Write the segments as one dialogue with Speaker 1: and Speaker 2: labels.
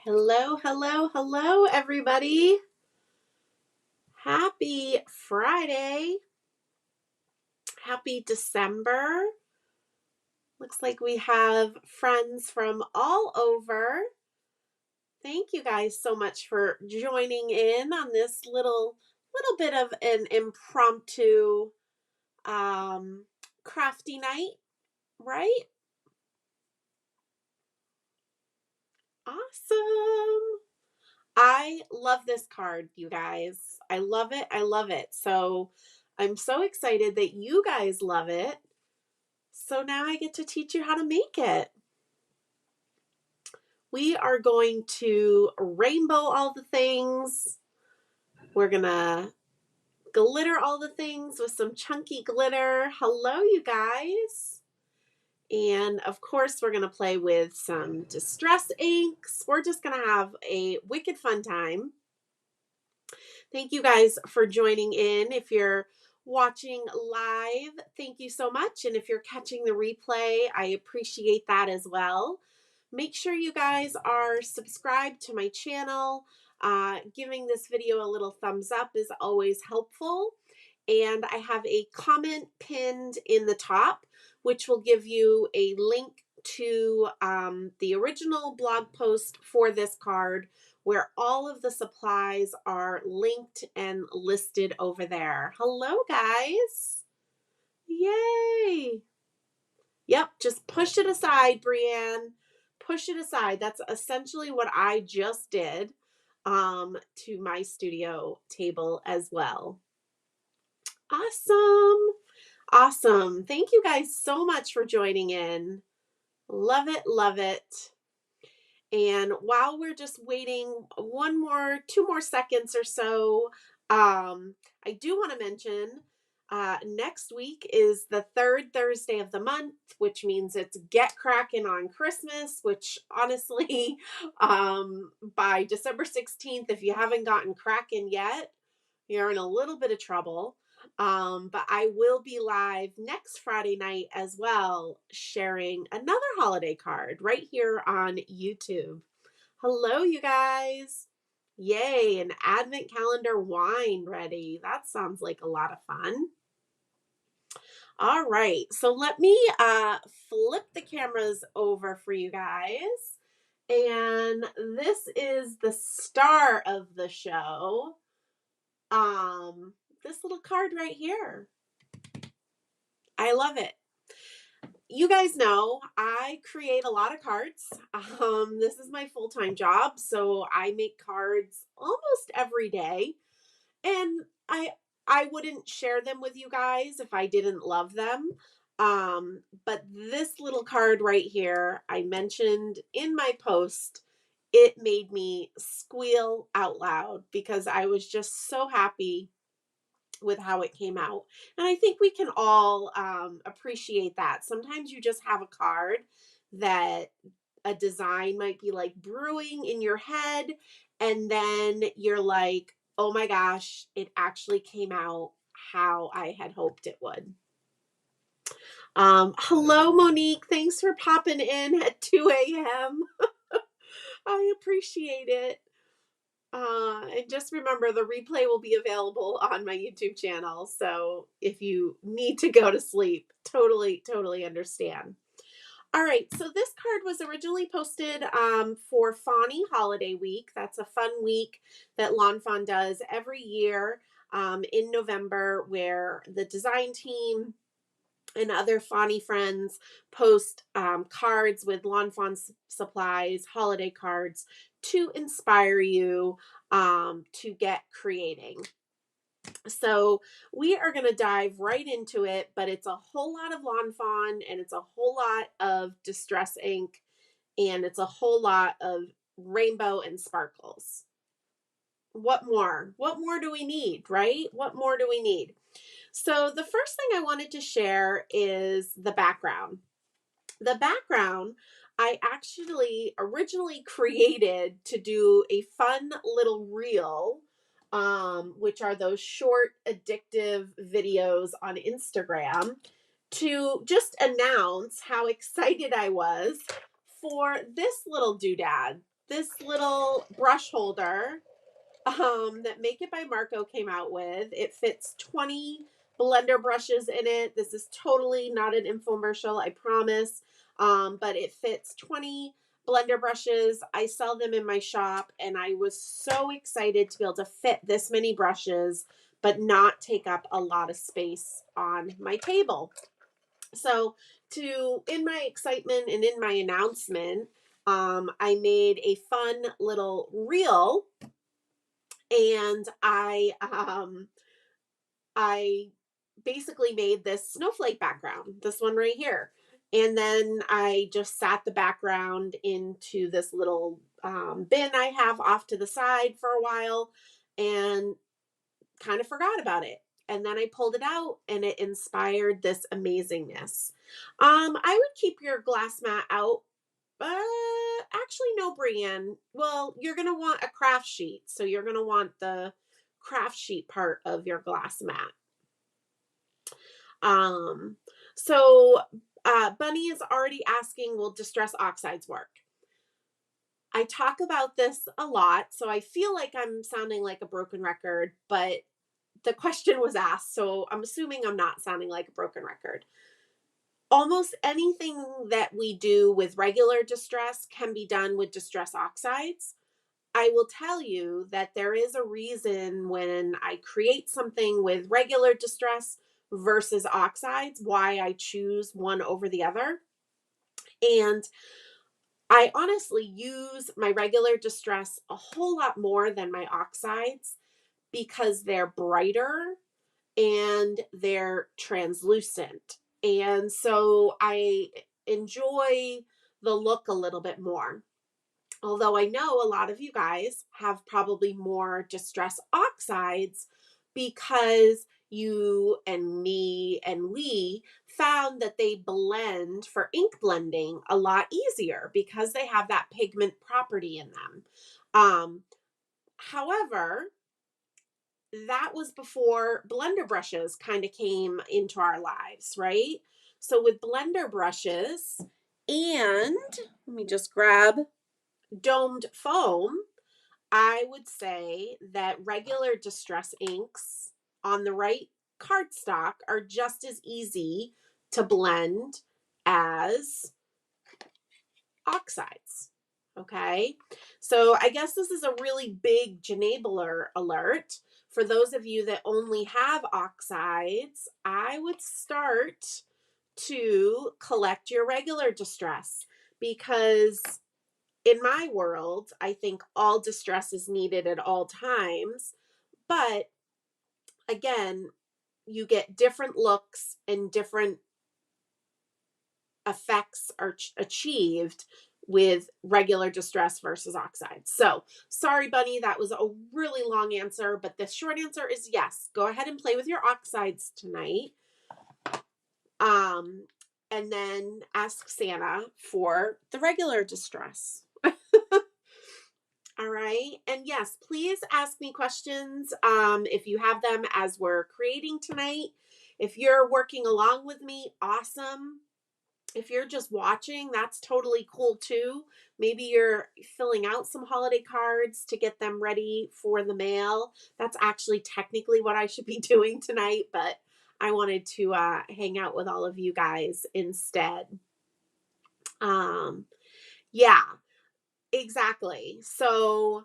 Speaker 1: Hello, hello, hello, everybody. Happy Friday. Happy December. Looks like we have friends from all over. Thank you guys so much for joining in on this little bit of an impromptu crafty night, right? Awesome. I love this card, you guys. I love it. I love it. So I'm so excited that you guys love it. So now I get to teach you how to make it. We are going to rainbow all the things. We're going to glitter all the things with some chunky glitter. Hello, you guys. And of course, we're going to play with some distress inks. We're just going to have a wicked fun time. Thank you guys for joining in. If you're watching live, thank you so much. And if you're catching the replay, I appreciate that as well. Make sure you guys are subscribed to my channel. Giving this video a little thumbs up is always helpful. And I have a comment pinned in the top, which will give you a link to the original blog post for this card, where all of the supplies are linked and listed over there. Hello, guys. Yay. Yep, just push it aside, Brienne. Push it aside. That's essentially what I just did to my studio table as well. Awesome. Awesome. Thank you guys so much for joining in. Love it, love it. And while we're just waiting two more seconds or so, I do want to mention next week is the third Thursday of the month, which means it's Get Crackin' on Christmas, which honestly, by December 16th, if you haven't gotten crackin' yet, you're in a little bit of trouble. But I will be live next Friday night as well, sharing another holiday card right here on YouTube. Hello, you guys. Yay, an advent calendar wine ready. That sounds like a lot of fun. All right, so let me flip the cameras over for you guys. And this is the star of the show. This little card right here. I love it. You guys know I create a lot of cards. This is my full-time job, so I make cards almost every day. And I wouldn't share them with you guys if I didn't love them. But this little card right here, I mentioned in my post, it made me squeal out loud because I was just so happy with how it came out. And I think we can all appreciate that. Sometimes you just have a card that a design might be like brewing in your head, and then you're like, oh my gosh, it actually came out how I had hoped it would. Hello, Monique. Thanks for popping in at 2 a.m. I appreciate it. And just remember, the replay will be available on my YouTube channel. So if you need to go to sleep, totally understand. All right, so this card was originally posted for Fawny Holiday Week. That's a fun week that Lawn Fawn does every year in November, where the design team and other Fawny friends post cards with Lawn Fawn supplies, holiday cards, to inspire you to get creating. So we are going to dive right into it, but it's a whole lot of Lawn Fawn, and it's a whole lot of distress ink, and it's a whole lot of rainbow and sparkles. What more? What more do we need, right? What more do we need? So the first thing I wanted to share is the background. The background I actually originally created to do a fun little reel, which are those short addictive videos on Instagram, to just announce how excited I was for this little doodad. this little brush holder that Make It by Marco came out with. It fits 20 blender brushes in it. This is totally not an infomercial, I promise. But it fits 20 blender brushes. I sell them in my shop, and I was so excited to be able to fit this many brushes, but not take up a lot of space on my table. So in my excitement and in my announcement, I made a fun little reel, and I basically made this snowflake background, this one right here. And then I just sat the background into this little bin I have off to the side for a while and kind of forgot about it. And then I pulled it out and it inspired this amazingness. I would keep your glass mat out. Actually, no, Brienne. Well, you're going to want a craft sheet. So you're going to want the craft sheet part of your glass mat. Bunny is already asking, will distress oxides work? I talk about this a lot, so I feel like I'm sounding like a broken record, but the question was asked, so I'm assuming I'm not sounding like a broken record. Almost anything that we do with regular distress can be done with distress oxides. I will tell you that there is a reason when I create something with regular distress versus oxides, why I choose one over the other. And I honestly use my regular distress a whole lot more than my oxides because they're brighter and they're translucent. And so I enjoy the look a little bit more. Although I know a lot of you guys have probably more distress oxides because you and me and we found that they blend for ink blending a lot easier because they have that pigment property in them. However, that was before blender brushes kind of came into our lives, right? So with blender brushes and let me just grab domed foam, I would say that regular distress inks on the right cardstock are just as easy to blend as oxides. Okay, so I guess this is a really big enabler alert. For those of you that only have oxides, I would start to collect your regular distress because in my world, I think all distress is needed at all times. But again, you get different looks and different effects are achieved with regular distress versus oxides. So sorry, Bunny, that was a really long answer, but the short answer is yes. Go ahead and play with your oxides tonight. And then ask Santa for the regular distress. All right. And yes, please ask me questions if you have them as we're creating tonight. If you're working along with me, awesome. If you're just watching, that's totally cool too. Maybe you're filling out some holiday cards to get them ready for the mail. That's actually technically what I should be doing tonight, but I wanted to hang out with all of you guys instead. Yeah, exactly. So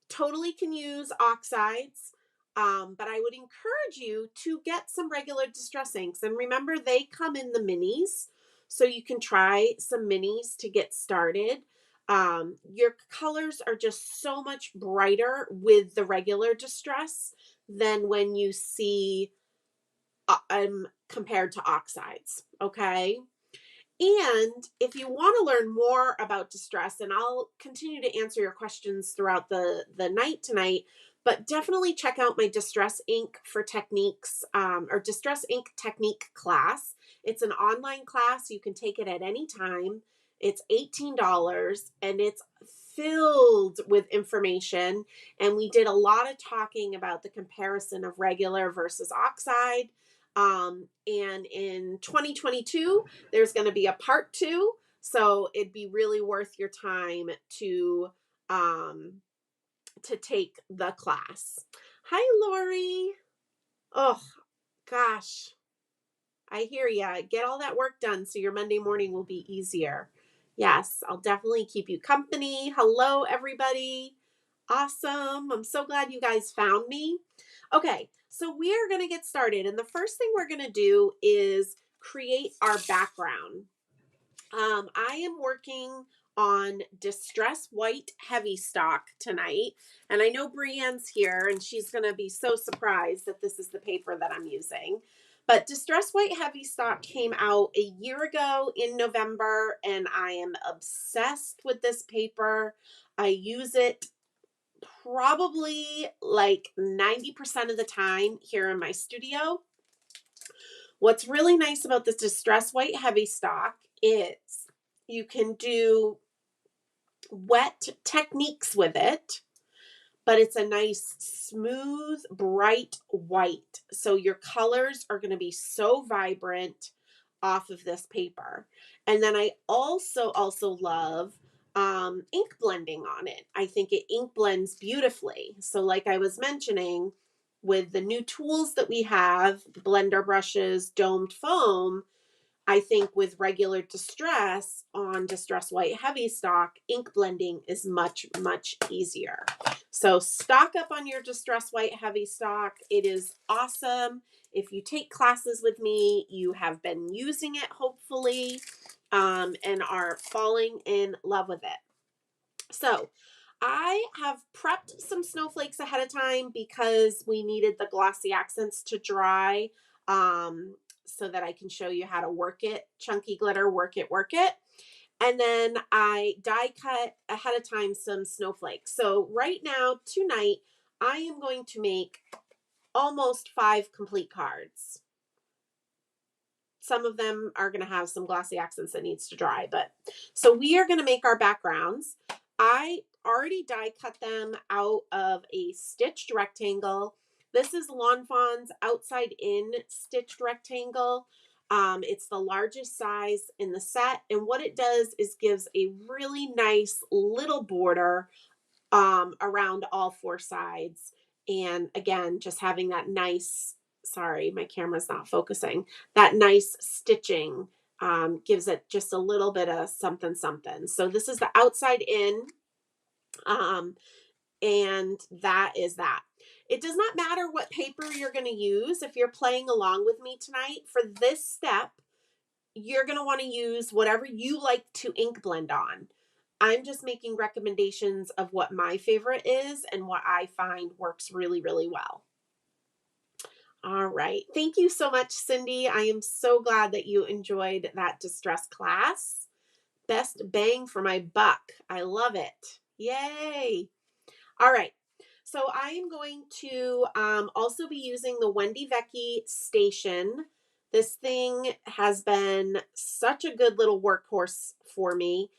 Speaker 1: totally can use oxides, but I would encourage you to get some regular distress inks. And remember, they come in the minis, so you can try some minis to get started. Your colors are just so much brighter with the regular distress than when you see compared to oxides, okay? And if you want to learn more about distress, and I'll continue to answer your questions throughout the night tonight, but definitely check out my Distress Ink for Techniques or Distress Ink Technique class. It's an online class. You can take it at any time. It's $18 and it's filled with information. And we did a lot of talking about the comparison of regular versus oxide. And in 2022, there's going to be a part 2 So it'd be really worth your time to take the class. Hi, Lori. Oh, gosh. I hear ya. Get all that work done so your Monday morning will be easier. Yes, I'll definitely keep you company. Hello, everybody. Awesome. I'm so glad you guys found me. Okay, so we are going to get started. And the first thing we're going to do is create our background. I am working on Distress White Heavy Stock tonight. And I know Brienne's here and she's going to be so surprised that this is the paper that I'm using. But Distress White Heavy Stock came out a year ago in November, and I am obsessed with this paper. I use it probably like 90% of the time here in my studio. What's really nice about this Distress White Heavy Stock is you can do wet techniques with it, but it's a nice, smooth, bright white. So your colors are going to be so vibrant off of this paper. And then I also love ink blending on it. I think it ink blends beautifully. So like I was mentioning, with the new tools that we have, the blender brushes, domed foam, I think with regular Distress on Distress White Heavy Stock, ink blending is much, much easier. So stock up on your Distress White Heavy Stock. It is awesome. If you take classes with me, you have been using it, hopefully, and are falling in love with it. So I have prepped some snowflakes ahead of time because we needed the glossy accents to dry. So that I can show you how to work it. Chunky glitter, work it, work it. And then I die cut ahead of time some snowflakes. So right now, tonight, I am going to make almost 5 complete cards. Some of them are going to have some glossy accents that needs to dry. But so we are going to make our backgrounds. I already die cut them out of a stitched rectangle. This is Lawn Fawn's outside in stitched rectangle. It's the largest size in the set. And what it does is gives a really nice little border around all 4 sides. And again, just having that nice, sorry, my camera's not focusing, that nice stitching gives it just a little bit of something, something. So this is the outside in. And that is that. It does not matter what paper you're going to use. If you're playing along with me tonight, for this step, you're going to want to use whatever you like to ink blend on. I'm just making recommendations of what my favorite is and what I find works really, really well. All right. Thank you so much, Cindy. I am so glad that you enjoyed that Distress class. Best bang for my buck. I love it. Yay. All right. So I am going to also be using the Wendy Vecchi Station. This thing has been such a good little workhorse for me.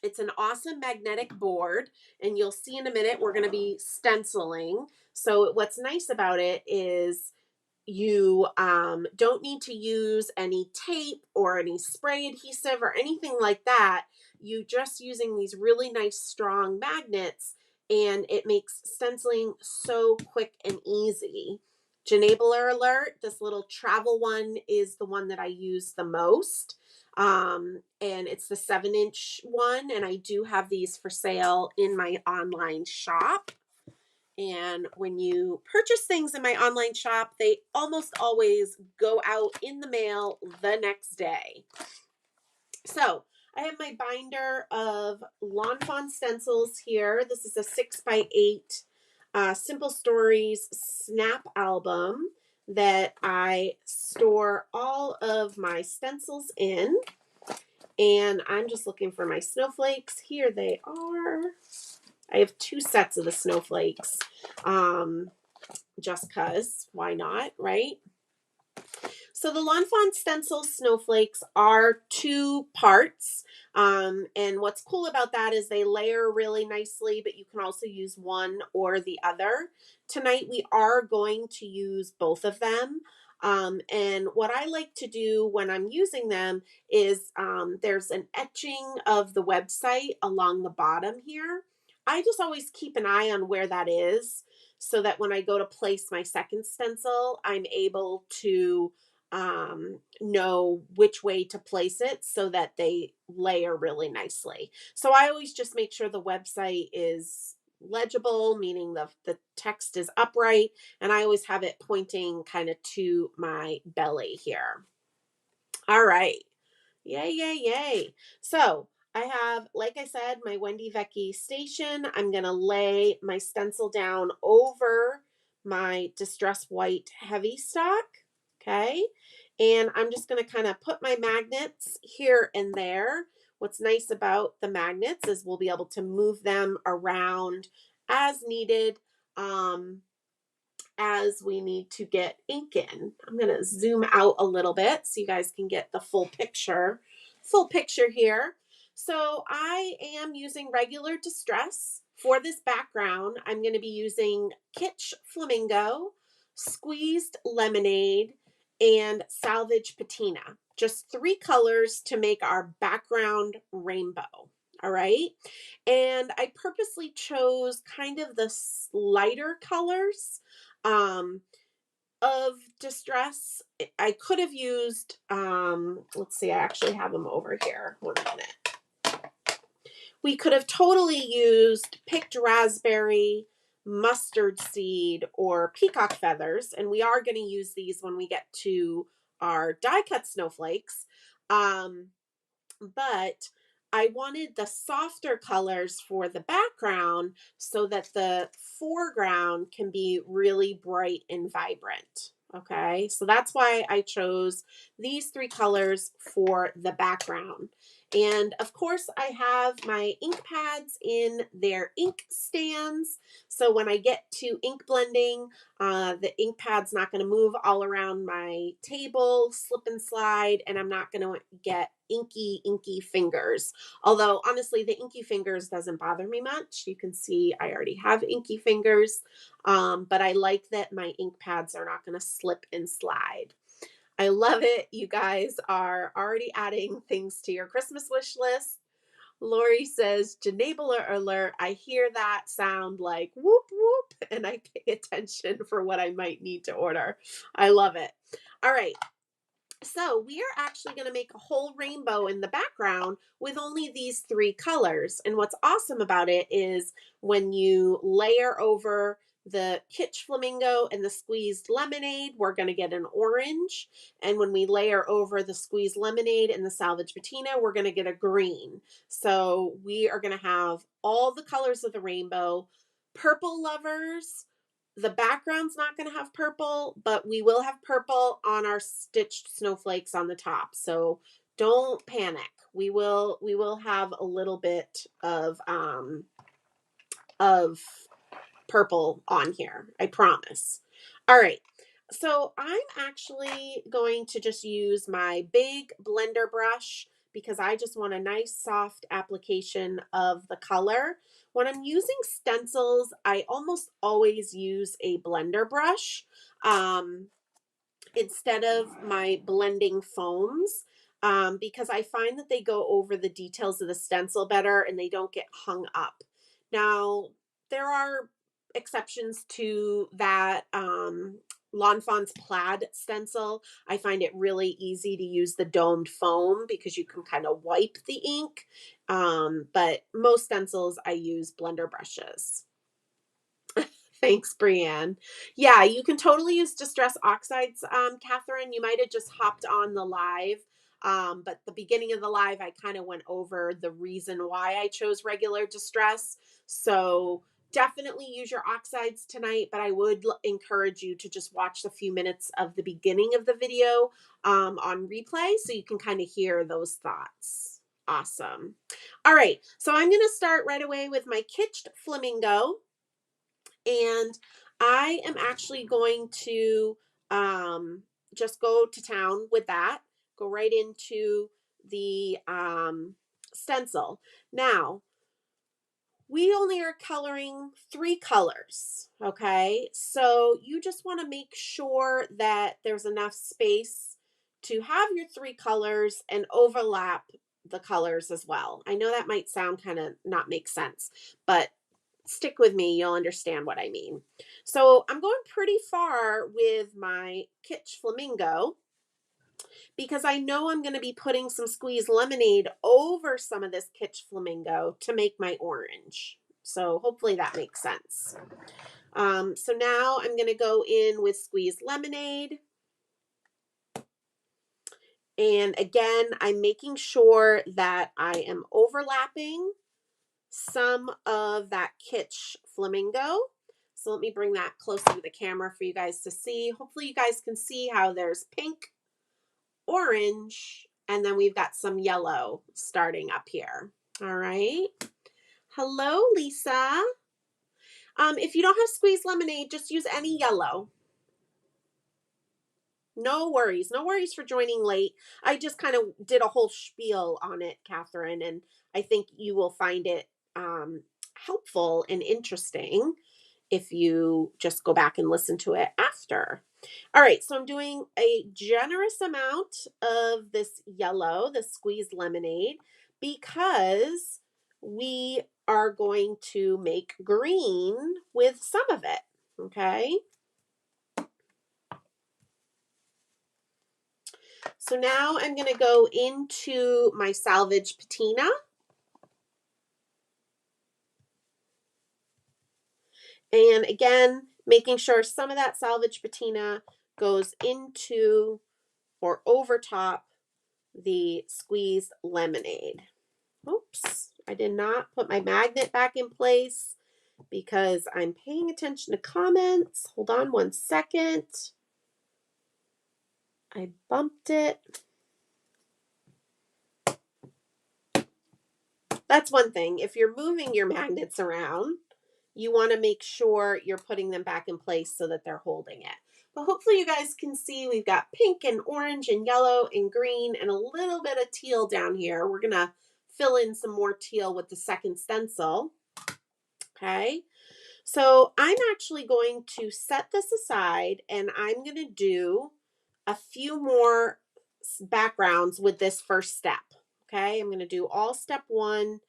Speaker 1: It's an awesome magnetic board, and you'll see in a minute we're going to be stenciling. So what's nice about it is you don't need to use any tape or any spray adhesive or anything like that. You just using these really nice strong magnets, and it makes stenciling so quick and easy. Janabler alert, this little travel one is the one that I use the most. And it's the 7-inch one, and I do have these for sale in my online shop. And when you purchase things in my online shop, they almost always go out in the mail the next day. So I have my binder of Lawn Fawn stencils here. This is a 6x8 Simple Stories snap album that I store all of my stencils in. And I'm just looking for my snowflakes. Here they are. I have 2 sets of the snowflakes, just cause, why not, right? So the Lawn Fawn stencil snowflakes are 2 parts, and what's cool about that is they layer really nicely, but you can also use one or the other. Tonight we are going to use both of them. And what I like to do when I'm using them is there's an etching of the website along the bottom here. I just always keep an eye on where that is so that when I go to place my second stencil, I'm able to know which way to place it so that they layer really nicely. So I always just make sure the website is legible, meaning the text is upright, and I always have it pointing kind of to my belly here. All right. Yay, yay, yay. So I have, like I said, my Wendy Vecchi station. I'm going to lay my stencil down over my Distress White Heavy Stock. Okay. And I'm just going to kind of put my magnets here and there. What's nice about the magnets is we'll be able to move them around as needed. As we need to get ink in. I'm going to zoom out a little bit so you guys can get the full picture here. So I am using regular Distress. For this background, I'm going to be using Kitsch Flamingo, Squeezed Lemonade, and Salvage Patina. Just 3 colors to make our background rainbow. All right. And I purposely chose kind of the lighter colors of Distress. I could have used, let's see, I actually have them over here. 1 minute. We could have totally used picked raspberry, mustard seed, or peacock feathers, and we are going to use these when we get to our die cut snowflakes. But I wanted the softer colors for the background so that the foreground can be really bright and vibrant. Okay, so that's why I chose these 3 colors for the background. And of course, I have my ink pads in their ink stands. So when I get to ink blending, the ink pad's not going to move all around my table, slip and slide, and I'm not going to get inky fingers. Although honestly, the inky fingers doesn't bother me much. You can see I already have inky fingers, but I like that my ink pads are not going to slip and slide. I love it. You guys are already adding things to your Christmas wish list. Lori says, Janabler alert. I hear that sound like whoop, whoop, and I pay attention for what I might need to order. I love it. All right. So we are actually going to make a whole rainbow in the background with only these 3 colors. And what's awesome about it is when you layer over the Kitsch Flamingo and the Squeezed Lemonade, we're going to get an orange. And when we layer over the Squeezed Lemonade and the Salvage Patina, we're going to get a green. So we are going to have all the colors of the rainbow. Purple lovers, the background's not going to have purple, but we will have purple on our stitched snowflakes on the top. So don't panic. We will have a little bit of purple on here. I promise. All right. So I'm actually going to just use my big blender brush because I just want a nice soft application of the color. When I'm using stencils, I almost always use a blender brush instead of my blending foams because I find that they go over the details of the stencil better and they don't get hung up. Now, there are exceptions to that. Lawn Fawn's plaid stencil, I find it really easy to use the domed foam because you can kind of wipe the ink. But most stencils, I use blender brushes. Thanks, Brienne. Yeah, you can totally use Distress Oxides, Catherine. You might have just hopped on the live. But the beginning of the live, I kind of went over the reason why I chose regular Distress. So definitely use your oxides tonight, but I would encourage you to just watch a few minutes of the beginning of the video on replay so you can kind of hear those thoughts. Awesome. All right, so I'm going to start right away with my Kitsch Flamingo. And I am actually going to just go to town with that, go right into the stencil. Now, we only are coloring 3 colors, okay? So you just want to make sure that there's enough space to have your 3 colors and overlap the colors as well. I know that might sound kind of not make sense, but stick with me, you'll understand what I mean. So I'm going pretty far with my Kitsch Flamingo because I know I'm going to be putting some squeezed lemonade over some of this Kitsch Flamingo to make my orange. So hopefully that makes sense. So now I'm going to go in with squeezed lemonade. And again, I'm making sure that I am overlapping some of that Kitsch Flamingo. So let me bring that closer to the camera for you guys to see. Hopefully you guys can see how there's pink, orange, and then we've got some yellow starting up here. All right. Hello, Lisa. If you don't have squeezed lemonade, just use any yellow. No worries. No worries for joining late. I just kind of did a whole spiel on it, Catherine, and I think you will find it helpful and interesting if you just go back and listen to it after. All right, so I'm doing a generous amount of this yellow, the squeezed lemonade, because we are going to make green with some of it, okay? So now I'm going to go into my salvage patina. And again, making sure some of that salvage patina goes into or over top the squeezed lemonade. Oops, I did not put my magnet back in place because I'm paying attention to comments. Hold on one second. I bumped it. That's one thing. If you're moving your magnets around, you want to make sure you're putting them back in place so that they're holding it. But hopefully you guys can see we've got pink and orange and yellow and green and a little bit of teal down here. We're going to fill in some more teal with the second stencil. Okay. So I'm actually going to set this aside and I'm going to do a few more backgrounds with this first step. Okay. I'm going to do all step 1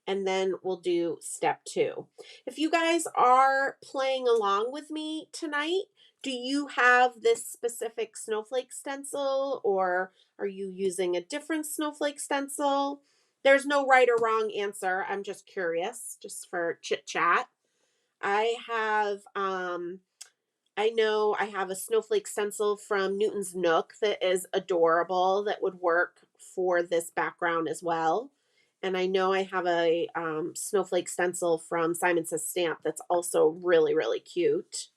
Speaker 1: and then we'll do step 2. If you guys are playing along with me tonight, do you have this specific snowflake stencil or are you using a different snowflake stencil? There's no right or wrong answer. I'm just curious, just for chit chat. I know I have a snowflake stencil from Newton's Nook that is adorable that would work for this background as well. And I know I have a snowflake stencil from Simon Says Stamp that's also really, really cute.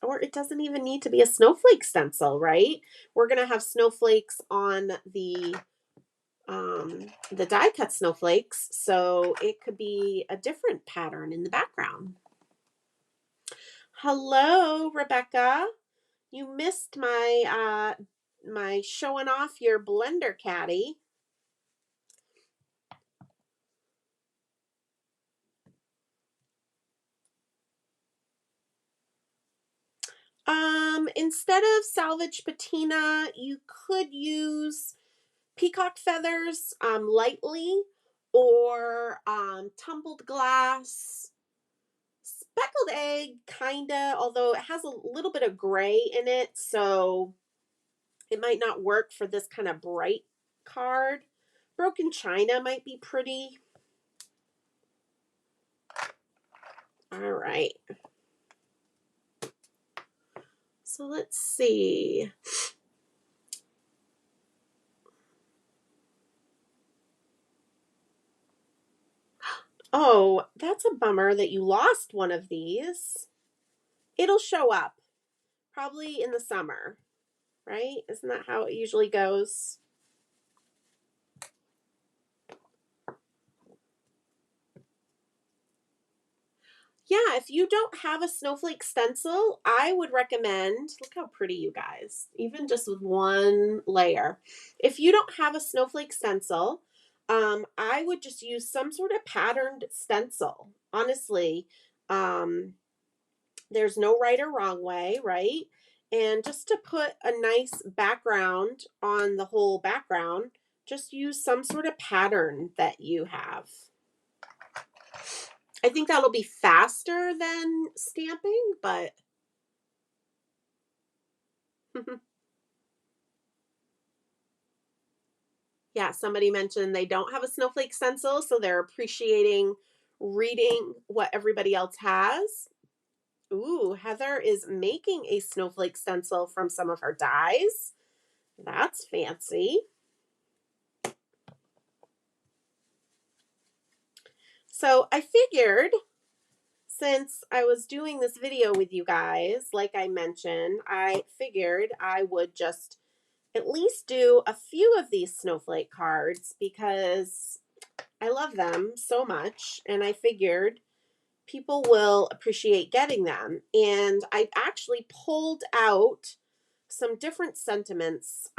Speaker 1: Or it doesn't even need to be a snowflake stencil, right? We're going to have snowflakes on the die cut snowflakes, so it could be a different pattern in the background. Hello, Rebecca. You missed my my showing off your blender caddy. Instead of salvage patina, you could use peacock feathers lightly, or tumbled glass, speckled egg, kinda, although it has a little bit of gray in it, so it might not work for this kind of bright card. Broken china might be pretty. All right. So let's see. Oh, that's a bummer that you lost one of these. It'll show up probably in the summer, right? Isn't that how it usually goes? Yeah, if you don't have a snowflake stencil, I would recommend, look how pretty you guys, even just with one layer. If you don't have a snowflake stencil, I would just use some sort of patterned stencil. Honestly, there's no right or wrong way, right? And just to put a nice background on the whole background, just use some sort of pattern that you have. I think that'll be faster than stamping, but yeah, somebody mentioned they don't have a snowflake stencil, so they're appreciating reading what everybody else has. Ooh, Heather is making a snowflake stencil from some of her dies. That's fancy. So I figured since I was doing this video with you guys, like I mentioned, I figured I would just at least do a few of these snowflake cards because I love them so much, and I figured people will appreciate getting them. And I actually pulled out some different sentiments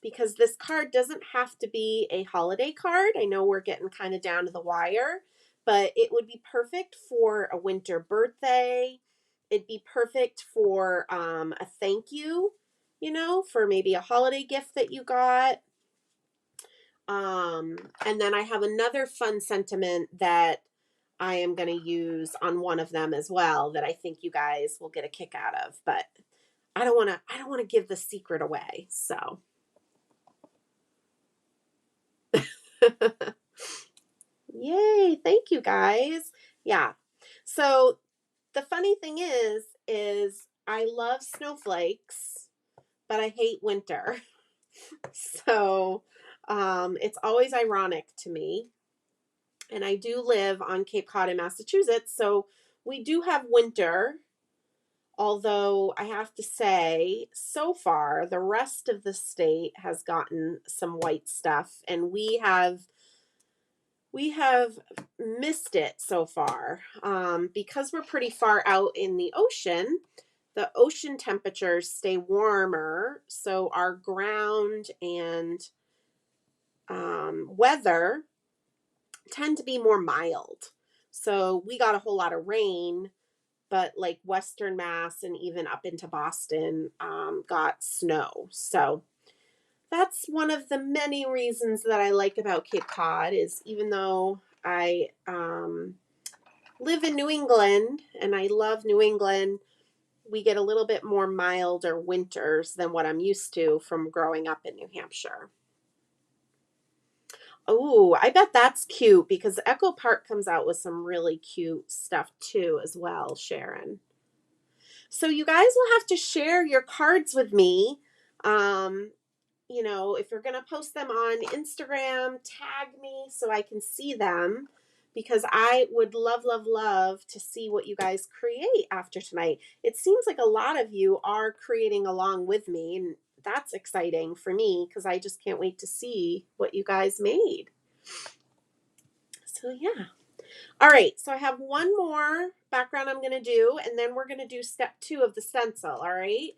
Speaker 1: because this card doesn't have to be a holiday card. I know we're getting kind of down to the wire, but it would be perfect for a winter birthday. It'd be perfect for a thank you, for maybe a holiday gift that you got. And then I have another fun sentiment that I am going to use on one of them as well that I think you guys will get a kick out of, but I don't want to give the secret away. So yay, thank you guys. Yeah. So the funny thing is I love snowflakes, but I hate winter. So it's always ironic to me. And I do live on Cape Cod in Massachusetts, so we do have winter. Although I have to say, so far, the rest of the state has gotten some white stuff, and we have missed it so far. Because we're pretty far out in the ocean temperatures stay warmer, so our ground and weather tend to be more mild. So we got a whole lot of rain, but like Western Mass and even up into Boston got snow. So that's one of the many reasons that I like about Cape Cod is even though I live in New England and I love New England, we get a little bit more milder winters than what I'm used to from growing up in New Hampshire. Oh, I bet that's cute because Echo Park comes out with some really cute stuff too as well, Sharon. So you guys will have to share your cards with me. If you're going to post them on Instagram, tag me so I can see them because I would love, love, love to see what you guys create after tonight. It seems like a lot of you are creating along with me, and that's exciting for me because I just can't wait to see what you guys made. So yeah. All right, so I have one more background I'm going to do, and then we're going to do step 2 of the stencil, all right?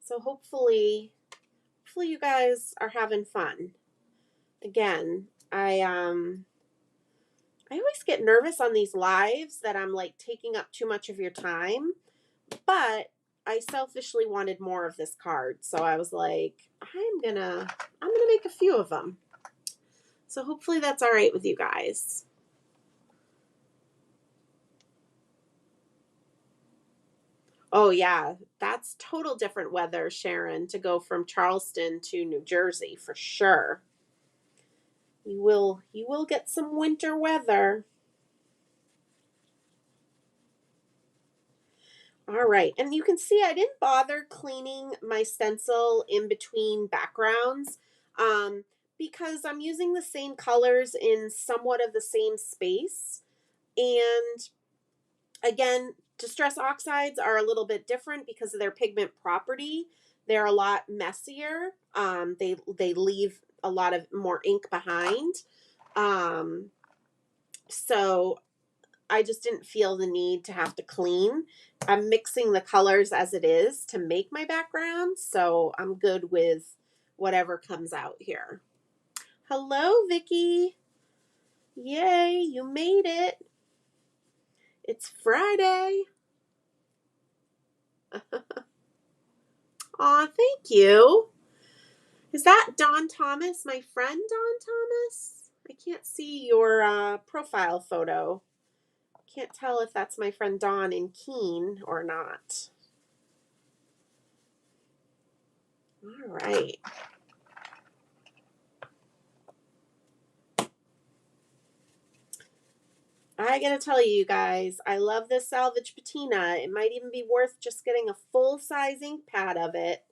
Speaker 1: So hopefully you guys are having fun. Again, I always get nervous on these lives that I'm like taking up too much of your time, but I selfishly wanted more of this card, so I was like, I'm gonna make a few of them. So hopefully that's all right with you guys. Oh yeah, that's total different weather, Sharon, to go from Charleston to New Jersey for sure. You will get some winter weather. All right, and you can see I didn't bother cleaning my stencil in between backgrounds because I'm using the same colors in somewhat of the same space. And again, distress oxides are a little bit different because of their pigment property. They're a lot messier. They leave a lot of more ink behind. So I just didn't feel the need to have to clean. I'm mixing the colors as it is to make my background, so I'm good with whatever comes out here. Hello, Vicky. Yay, you made it. It's Friday. Aw, thank you. Is that Don Thomas, my friend Don Thomas? I can't see your profile photo. Can't tell if that's my friend Don in Keene or not. All right. I gotta tell you guys, I love this salvage patina. It might even be worth just getting a full-size ink pad of it.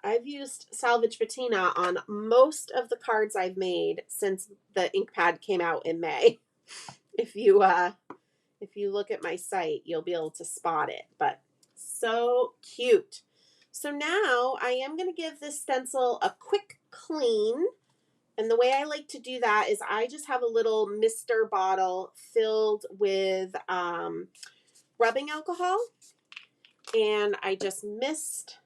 Speaker 1: I've used salvage patina on most of the cards I've made since the ink pad came out in May. If you look at my site, you'll be able to spot it, but so cute. So now I am going to give this stencil a quick clean. And the way I like to do that is I just have a little mister bottle filled with rubbing alcohol. And I just mist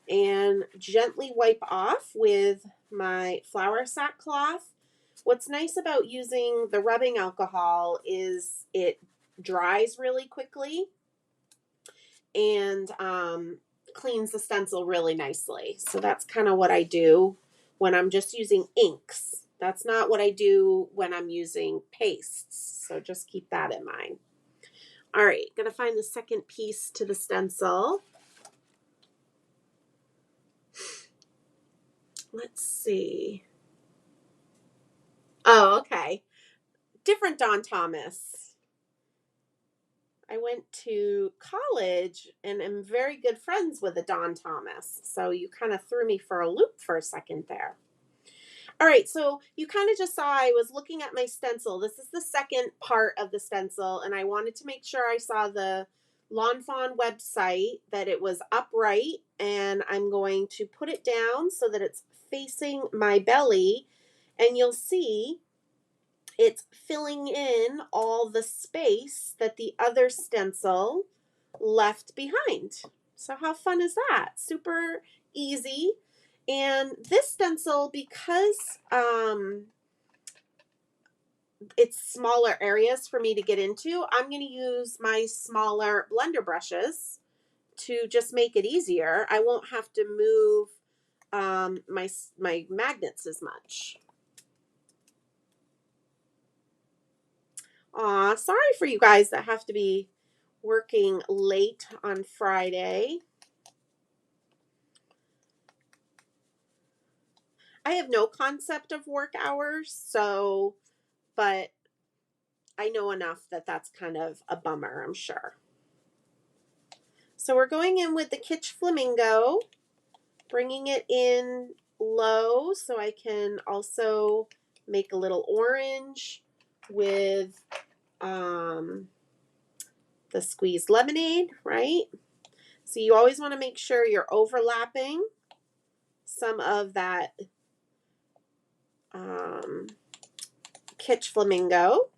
Speaker 1: and gently wipe off with my flour sack cloth. What's nice about using the rubbing alcohol is it dries really quickly and cleans the stencil really nicely. So that's kind of what I do when I'm just using inks. That's not what I do when I'm using pastes. So just keep that in mind. All right, gonna find the second piece to the stencil. Let's see. Oh, okay. Different Don Thomas. I went to college and am very good friends with a Don Thomas. So you kind of threw me for a loop for a second there. All right, so you kind of just saw I was looking at my stencil. This is the second part of the stencil, and I wanted to make sure I saw the Lawn Fawn website, that it was upright, and I'm going to put it down so that it's facing my belly, and you'll see it's filling in all the space that the other stencil left behind. So how fun is that? Super easy. And this stencil, because it's smaller areas for me to get into, I'm going to use my smaller blender brushes to just make it easier. I won't have to move my magnets as much. Aw, sorry for you guys that have to be working late on Friday. I have no concept of work hours, so, but I know enough that that's kind of a bummer, I'm sure. So we're going in with the Kitsch Flamingo, bringing it in low so I can also make a little orange with the squeezed lemonade, right? So you always want to make sure you're overlapping some of that Kitsch Flamingo.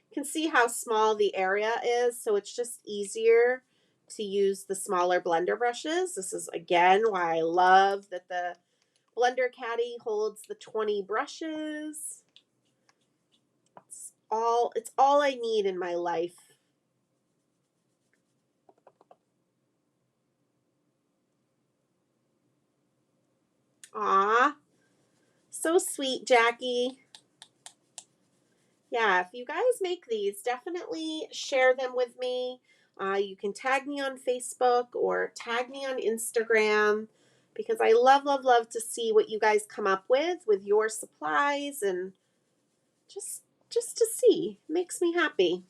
Speaker 1: You can see how small the area is, so it's just easier to use the smaller blender brushes. This is, again, why I love that the Blender Caddy holds the 20 brushes. It's all I need in my life. Aw, so sweet, Jackie. Yeah, if you guys make these, definitely share them with me. You can tag me on Facebook or tag me on Instagram, because I love, love, love to see what you guys come up with your supplies, and just to see. It makes me happy.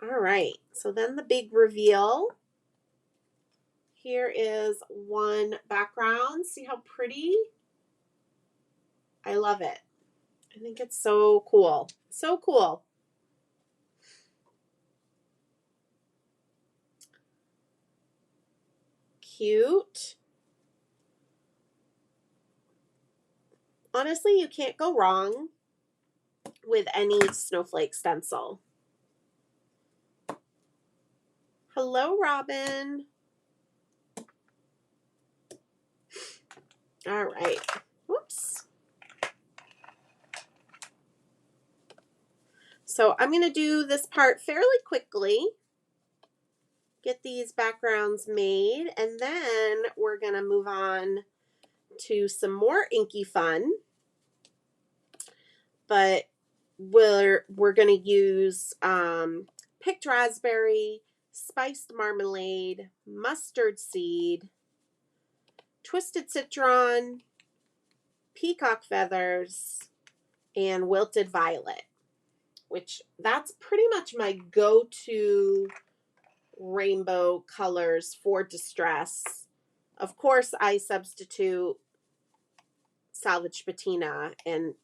Speaker 1: All right, so then the big reveal. Here is one background. See how pretty? I love it. I think it's so cool. So cool. Cute. Honestly, you can't go wrong with any snowflake stencil. Hello, Robin. All right. Whoops. So I'm going to do this part fairly quickly. Get these backgrounds made, and then we're going to move on to some more inky fun. But we're going to use picked raspberry, spiced marmalade, mustard seed, twisted citron, peacock feathers, and wilted violet, which that's pretty much my go-to rainbow colors for distress. Of course, I substitute salvage patina and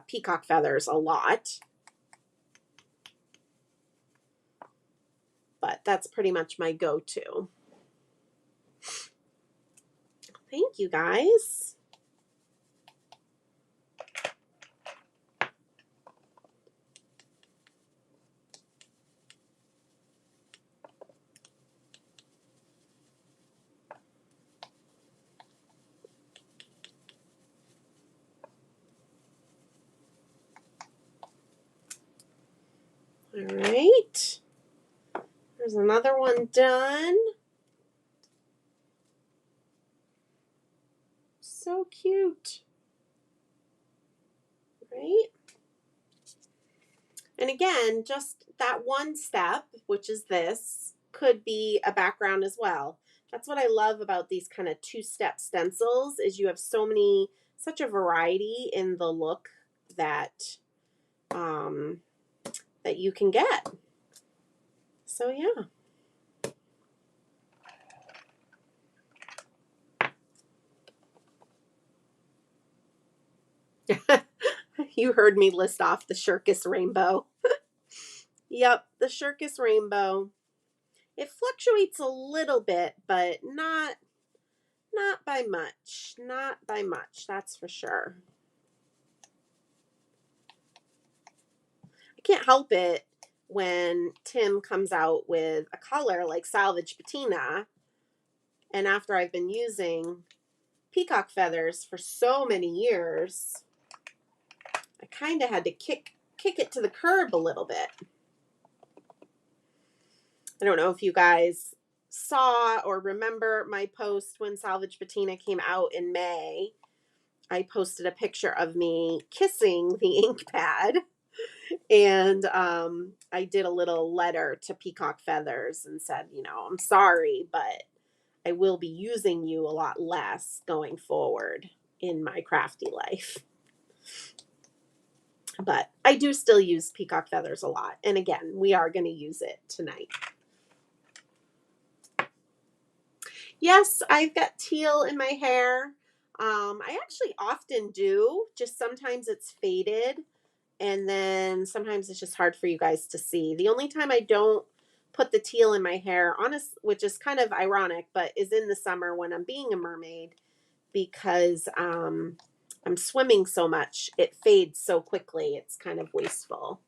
Speaker 1: peacock feathers a lot, but that's pretty much my go-to. Thank you, guys. All right. There's another one done. So cute. Right? And again, just that one step, which is this, could be a background as well. That's what I love about these kind of two-step stencils is you have such a variety in the look that that you can get. So yeah. You heard me list off the Shirkus rainbow. Yep, the Shirkus rainbow. It fluctuates a little bit, but not by much. Not by much, that's for sure. I can't help it when Tim comes out with a color like salvage patina, and after I've been using peacock feathers for so many years, I kind of had to kick it to the curb a little bit. I don't know if you guys saw or remember my post when salvage patina came out in May. I posted a picture of me kissing the ink pad, and I did a little letter to peacock feathers and said, you know, I'm sorry, but I will be using you a lot less going forward in my crafty life. But I do still use peacock feathers a lot. And again, we are going to use it tonight. Yes, I've got teal in my hair. I actually often do, just sometimes it's faded, and then sometimes it's just hard for you guys to see. The only time I don't put the teal in my hair, which is kind of ironic, but is in the summer when I'm being a mermaid, because I'm swimming so much, it fades so quickly, it's kind of wasteful.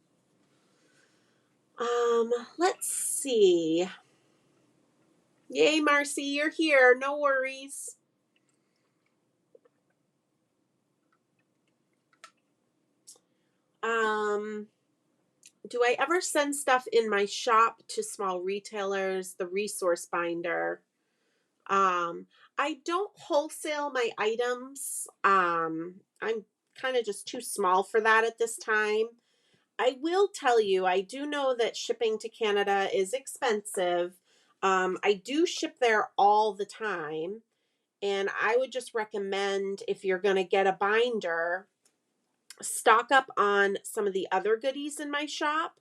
Speaker 1: Let's see. Yay, Marcy, you're here. No worries. Do I ever send stuff in my shop to small retailers, the resource binder? I don't wholesale my items. I'm kind of just too small for that at this time. I will tell you, I do know that shipping to Canada is expensive. I do ship there all the time. And I would just recommend, if you're going to get a binder, stock up on some of the other goodies in my shop,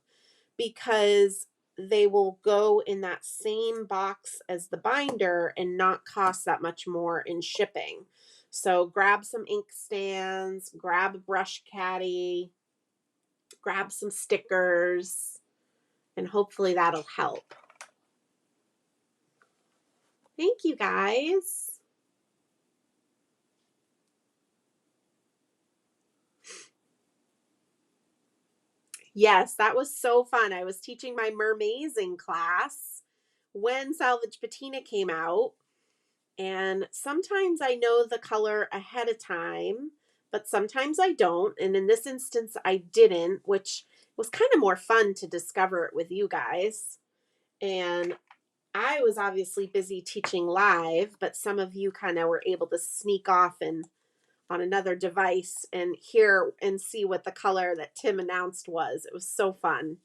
Speaker 1: because they will go in that same box as the binder and not cost that much more in shipping. So grab some ink stands, grab a brush caddy, grab some stickers, and hopefully that'll help. Thank you, guys. Yes, that was so fun. I was teaching my mermazing class when Salvage Patina came out, And sometimes I know the color ahead of time, but sometimes I don't. And in this instance, I didn't, which was kind of more fun to discover it with you guys. And I was obviously busy teaching live, but some of you kind of were able to sneak off and on another device and hear and see what the color that Tim announced was. It was so fun.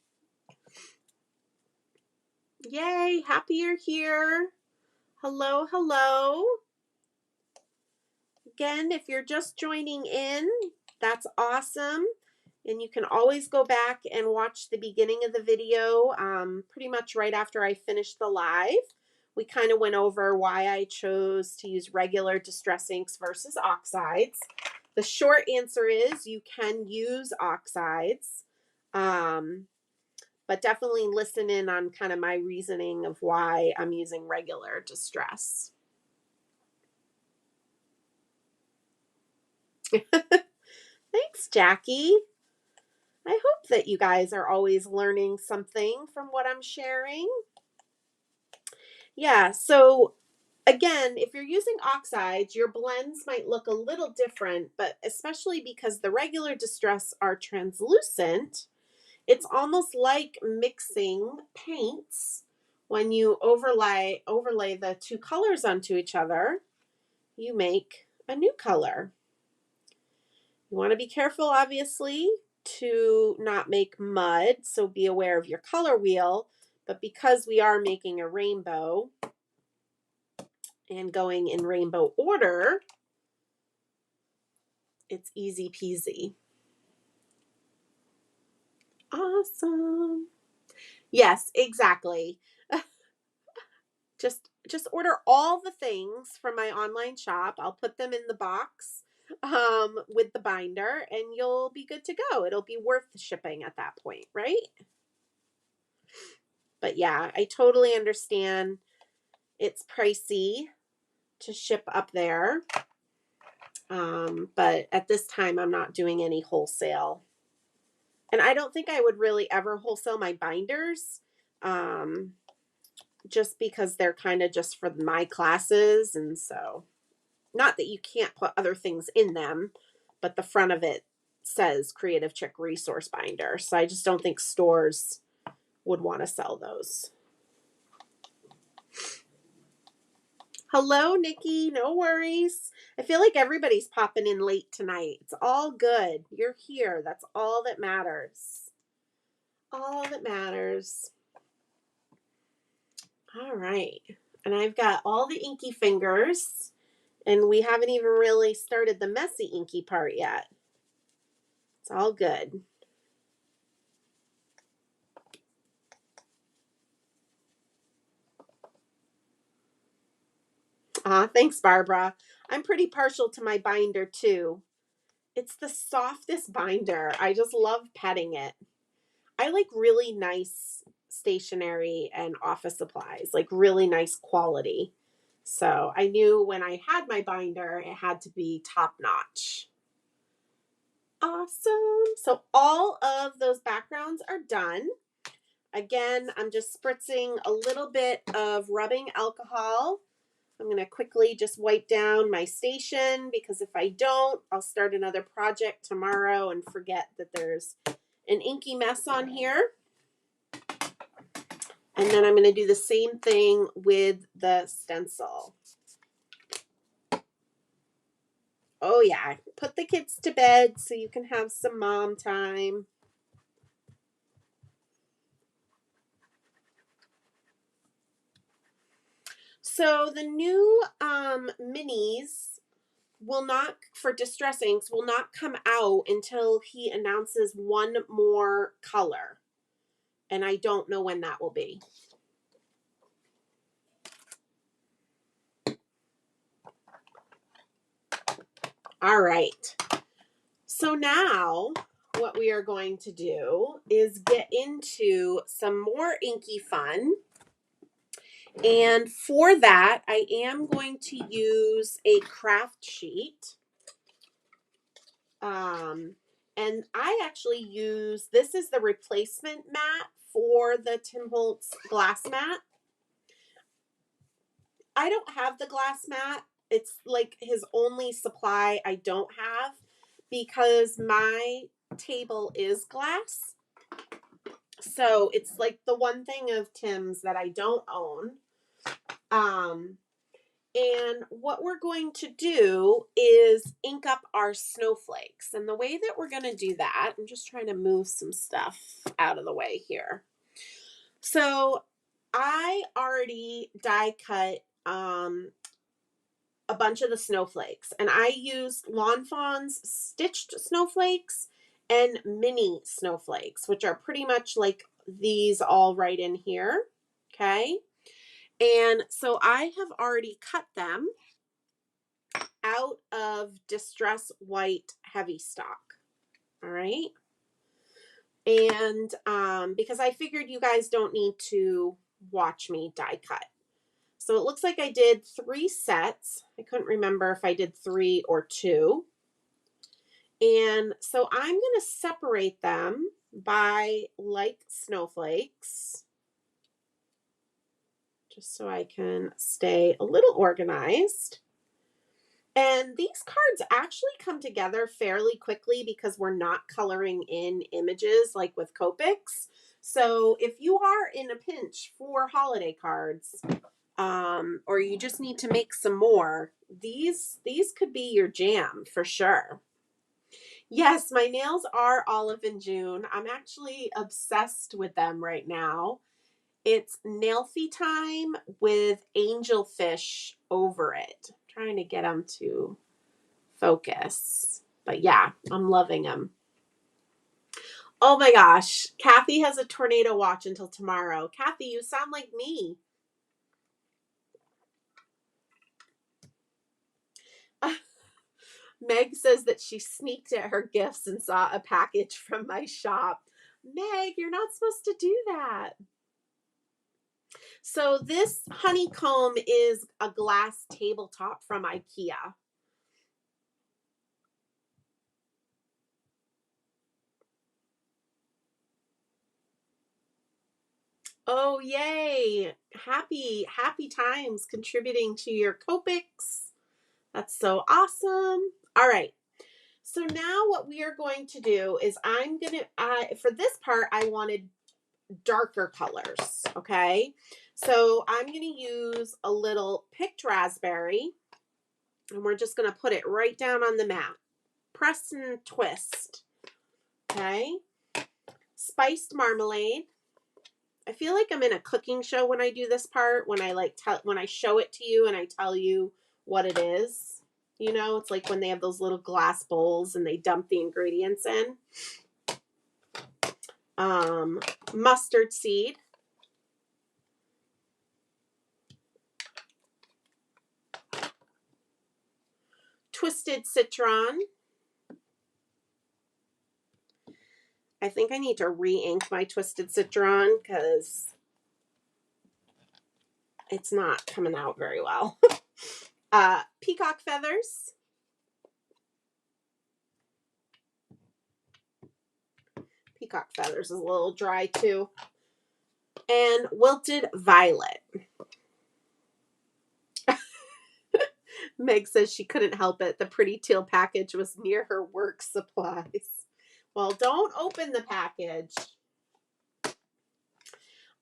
Speaker 1: Yay, happy you're here. Hello, hello. Again, if you're just joining in, that's awesome. And you can always go back and watch the beginning of the video pretty much right after I finished the live. We kind of went over why I chose to use regular distress inks versus oxides. The short answer is you can use oxides, but definitely listen in on kind of my reasoning of why I'm using regular distress. Thanks, Jackie. I hope that you guys are always learning something from what I'm sharing. Yeah, so again, if you're using oxides, your blends might look a little different, but especially because the regular distress are translucent, it's almost like mixing paints. When you overlay the two colors onto each other, you make a new color. You want to be careful, obviously, to not make mud, so be aware of your color wheel. But because we are making a rainbow and going in rainbow order, it's easy peasy. Awesome. Yes, exactly. Just order all the things from my online shop. I'll put them in the box with the binder, and you'll be good to go. It'll be worth the shipping at that point, right? But yeah, I totally understand it's pricey to ship up there. But at this time, I'm not doing any wholesale. And I don't think I would really ever wholesale my binders. Just because they're kind of just for my classes. And so, not that you can't put other things in them, but the front of it says Creative Chick Resource Binder. So I just don't think stores would want to sell those. Hello, Nikki. No worries. I feel like everybody's popping in late tonight. It's all good. You're here. That's all that matters. All that matters. All right. And I've got all the inky fingers, and we haven't even really started the messy inky part yet. It's all good. Thanks, Barbara. I'm pretty partial to my binder too. It's the softest binder. I just love petting it. I like really nice stationery and office supplies, like really nice quality. So I knew when I had my binder, it had to be top notch. Awesome. So all of those backgrounds are done. Again, I'm just spritzing a little bit of rubbing alcohol. I'm going to quickly just wipe down my station because if I don't, I'll start another project tomorrow and forget that there's an inky mess on here. And then I'm going to do the same thing with the stencil. Oh yeah, put the kids to bed so you can have some mom time. So the new minis will not, for Distress Inks, will not come out until he announces one more color. And I don't know when that will be. All right. So now what we are going to do is get into some more inky fun. And for that, I am going to use a craft sheet. And I actually use, this is the replacement mat for the Tim Holtz glass mat. I don't have the glass mat. It's like his only supply I don't have because my table is glass. So it's like the one thing of Tim's that I don't own. And what we're going to do is ink up our snowflakes. And the way that we're going to do that, I'm just trying to move some stuff out of the way here. So I already die cut a bunch of the snowflakes, and I used Lawn Fawn's stitched snowflakes and mini snowflakes, which are pretty much like these all right in here. Okay. And so I have already cut them out of Distress White Heavy Stock. All right. And because I figured you guys don't need to watch me die cut. So it looks like I did 3 sets. I couldn't remember if I did 3 or 2. And so I'm going to separate them by like snowflakes, just so I can stay a little organized. And these cards actually come together fairly quickly because we're not coloring in images like with Copics. So if you are in a pinch for holiday cards, or you just need to make some more, these could be your jam for sure. Yes, my nails are Olive and June. I'm actually obsessed with them right now. It's Nailfie time with angelfish over it. I'm trying to get them to focus. But yeah, I'm loving them. Oh my gosh. Kathy has a tornado watch until tomorrow. Kathy, you sound like me. Meg says that she sneaked at her gifts and saw a package from my shop. Meg, you're not supposed to do that. So this honeycomb is a glass tabletop from IKEA. Oh, yay. Happy times contributing to your Copics. That's so awesome. All right. So now what we are going to do is I'm going to, for this part, I wanted darker colors. Okay. So I'm going to use a little picked raspberry, and we're just going to put it right down on the mat. Press and twist. Okay. Spiced marmalade. I feel like I'm in a cooking show when I do this part, when I when I show it to you and I tell you what it is. You know, it's like when they have those little glass bowls and they dump the ingredients in. Mustard seed. Twisted citron. I think I need to re-ink my twisted citron because it's not coming out very well. Peacock feathers. Peacock feathers is a little dry too. And wilted violet. Meg says she couldn't help it. The pretty teal package was near her work supplies. Well, don't open the package.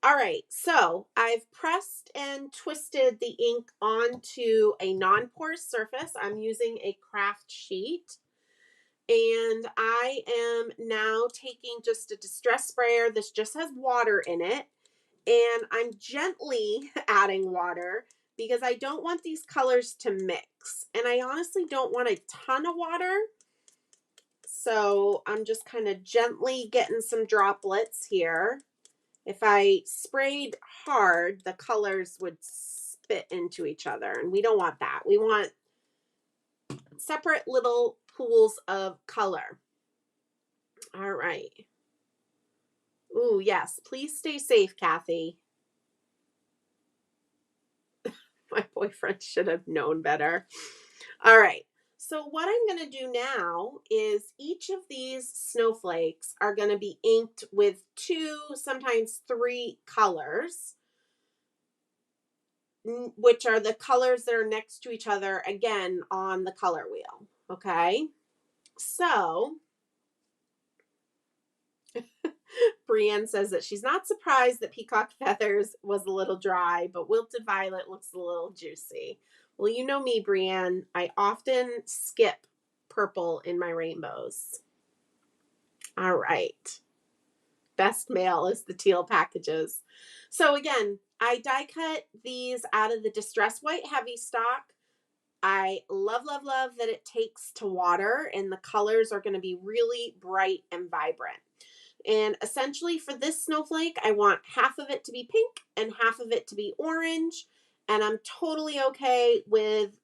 Speaker 1: All right, so I've pressed and twisted the ink onto a non-porous surface. I'm using a craft sheet. And I am now taking just a distress sprayer. This just has water in it. And I'm gently adding water because I don't want these colors to mix. And I honestly don't want a ton of water. So I'm just kind of gently getting some droplets here. If I sprayed hard, the colors would spit into each other. And we don't want that. We want separate little pools of color. All right. Ooh, yes. Please stay safe, Kathy. My boyfriend should have known better. All right. So what I'm going to do now is each of these snowflakes are going to be inked with 2, sometimes 3 colors. which are the colors that are next to each other, again, on the color wheel. Okay. So Brienne says that she's not surprised that Peacock Feathers was a little dry, but Wilted Violet looks a little juicy. Well, you know me, Brienne. I often skip purple in my rainbows. All right. Best mail is the teal packages. So again, I die cut these out of the Distress White Heavy Stock. I love, love, love that it takes to water, and the colors are going to be really bright and vibrant. And essentially for this snowflake, I want half of it to be pink and half of it to be orange. And I'm totally okay with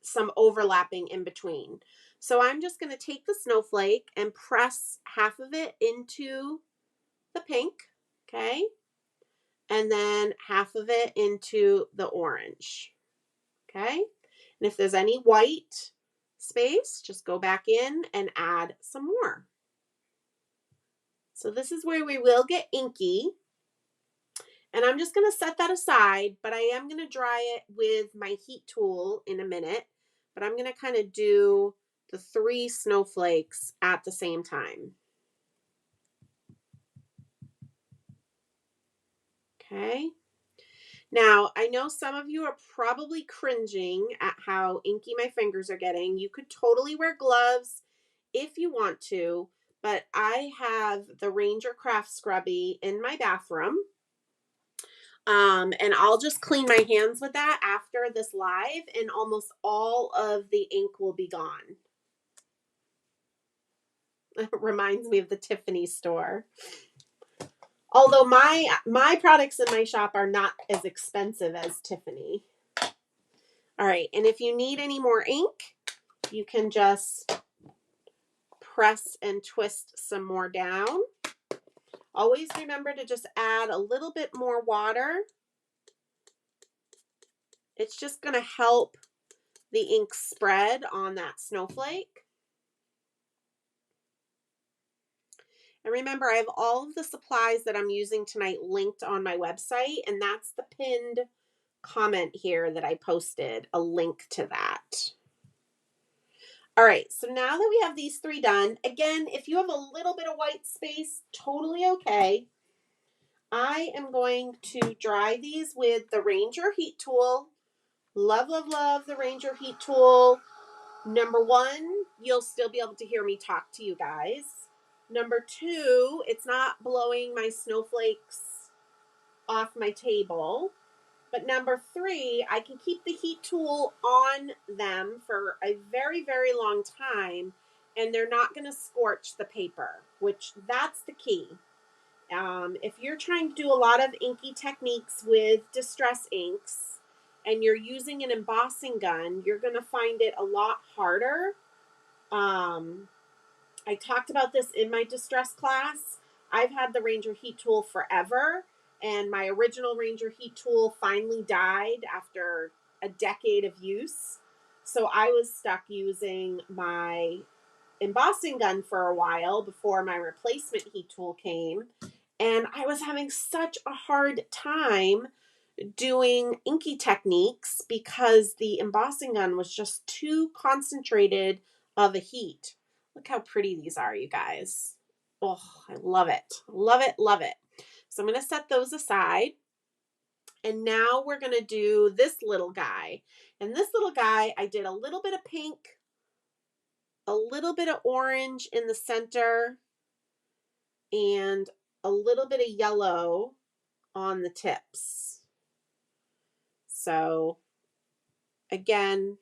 Speaker 1: some overlapping in between. So I'm just going to take the snowflake and press half of it into the pink, okay? And then half of it into the orange, okay? And if there's any white space, just go back in and add some more. So this is where we will get inky. And I'm just going to set that aside, but I am going to dry it with my heat tool in a minute. But I'm going to kind of do the 3 snowflakes at the same time. Okay. Now, I know some of you are probably cringing at how inky my fingers are getting. You could totally wear gloves if you want to, but I have the Ranger Craft Scrubby in my bathroom. And I'll just clean my hands with that after this live, and almost all of the ink will be gone. It reminds me of the Tiffany store. Although my products in my shop are not as expensive as Tiffany. All right, and if you need any more ink, you can just press and twist some more down. Always remember to just add a little bit more water. It's just going to help the ink spread on that snowflake. And remember, I have all of the supplies that I'm using tonight linked on my website, and that's the pinned comment here that I posted, a link to that. All right, so now that we have these 3 done, again, if you have a little bit of white space, totally okay. I am going to dry these with the Ranger Heat Tool. Love, love, love the Ranger Heat Tool. Number 1, you'll still be able to hear me talk to you guys. Number 2, it's not blowing my snowflakes off my table. But number 3, I can keep the heat tool on them for a very, very long time, and they're not going to scorch the paper, which that's the key. If you're trying to do a lot of inky techniques with distress inks and you're using an embossing gun, you're going to find it a lot harder. I talked about this in my distress class. I've had the Ranger Heat Tool forever, and my original Ranger Heat Tool finally died after a decade of use. So I was stuck using my embossing gun for a while before my replacement heat tool came. And I was having such a hard time doing inky techniques because the embossing gun was just too concentrated of a heat. Look how pretty these are, you guys. Oh, I love it. Love it, love it. So I'm going to set those aside. And now we're going to do this little guy. And this little guy, I did a little bit of pink, a little bit of orange in the center, and a little bit of yellow on the tips. So again,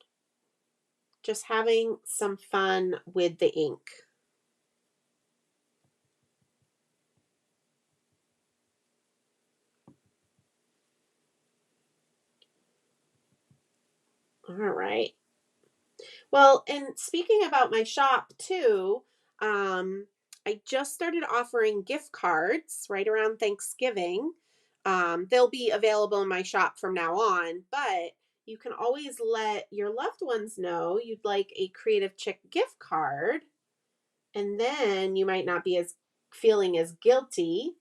Speaker 1: just having some fun with the ink. All right. Well, and speaking about my shop too, I just started offering gift cards right around Thanksgiving. They'll be available in my shop from now on, but you can always let your loved ones know you'd like a Creative Chick gift card, and then you might not be feeling as guilty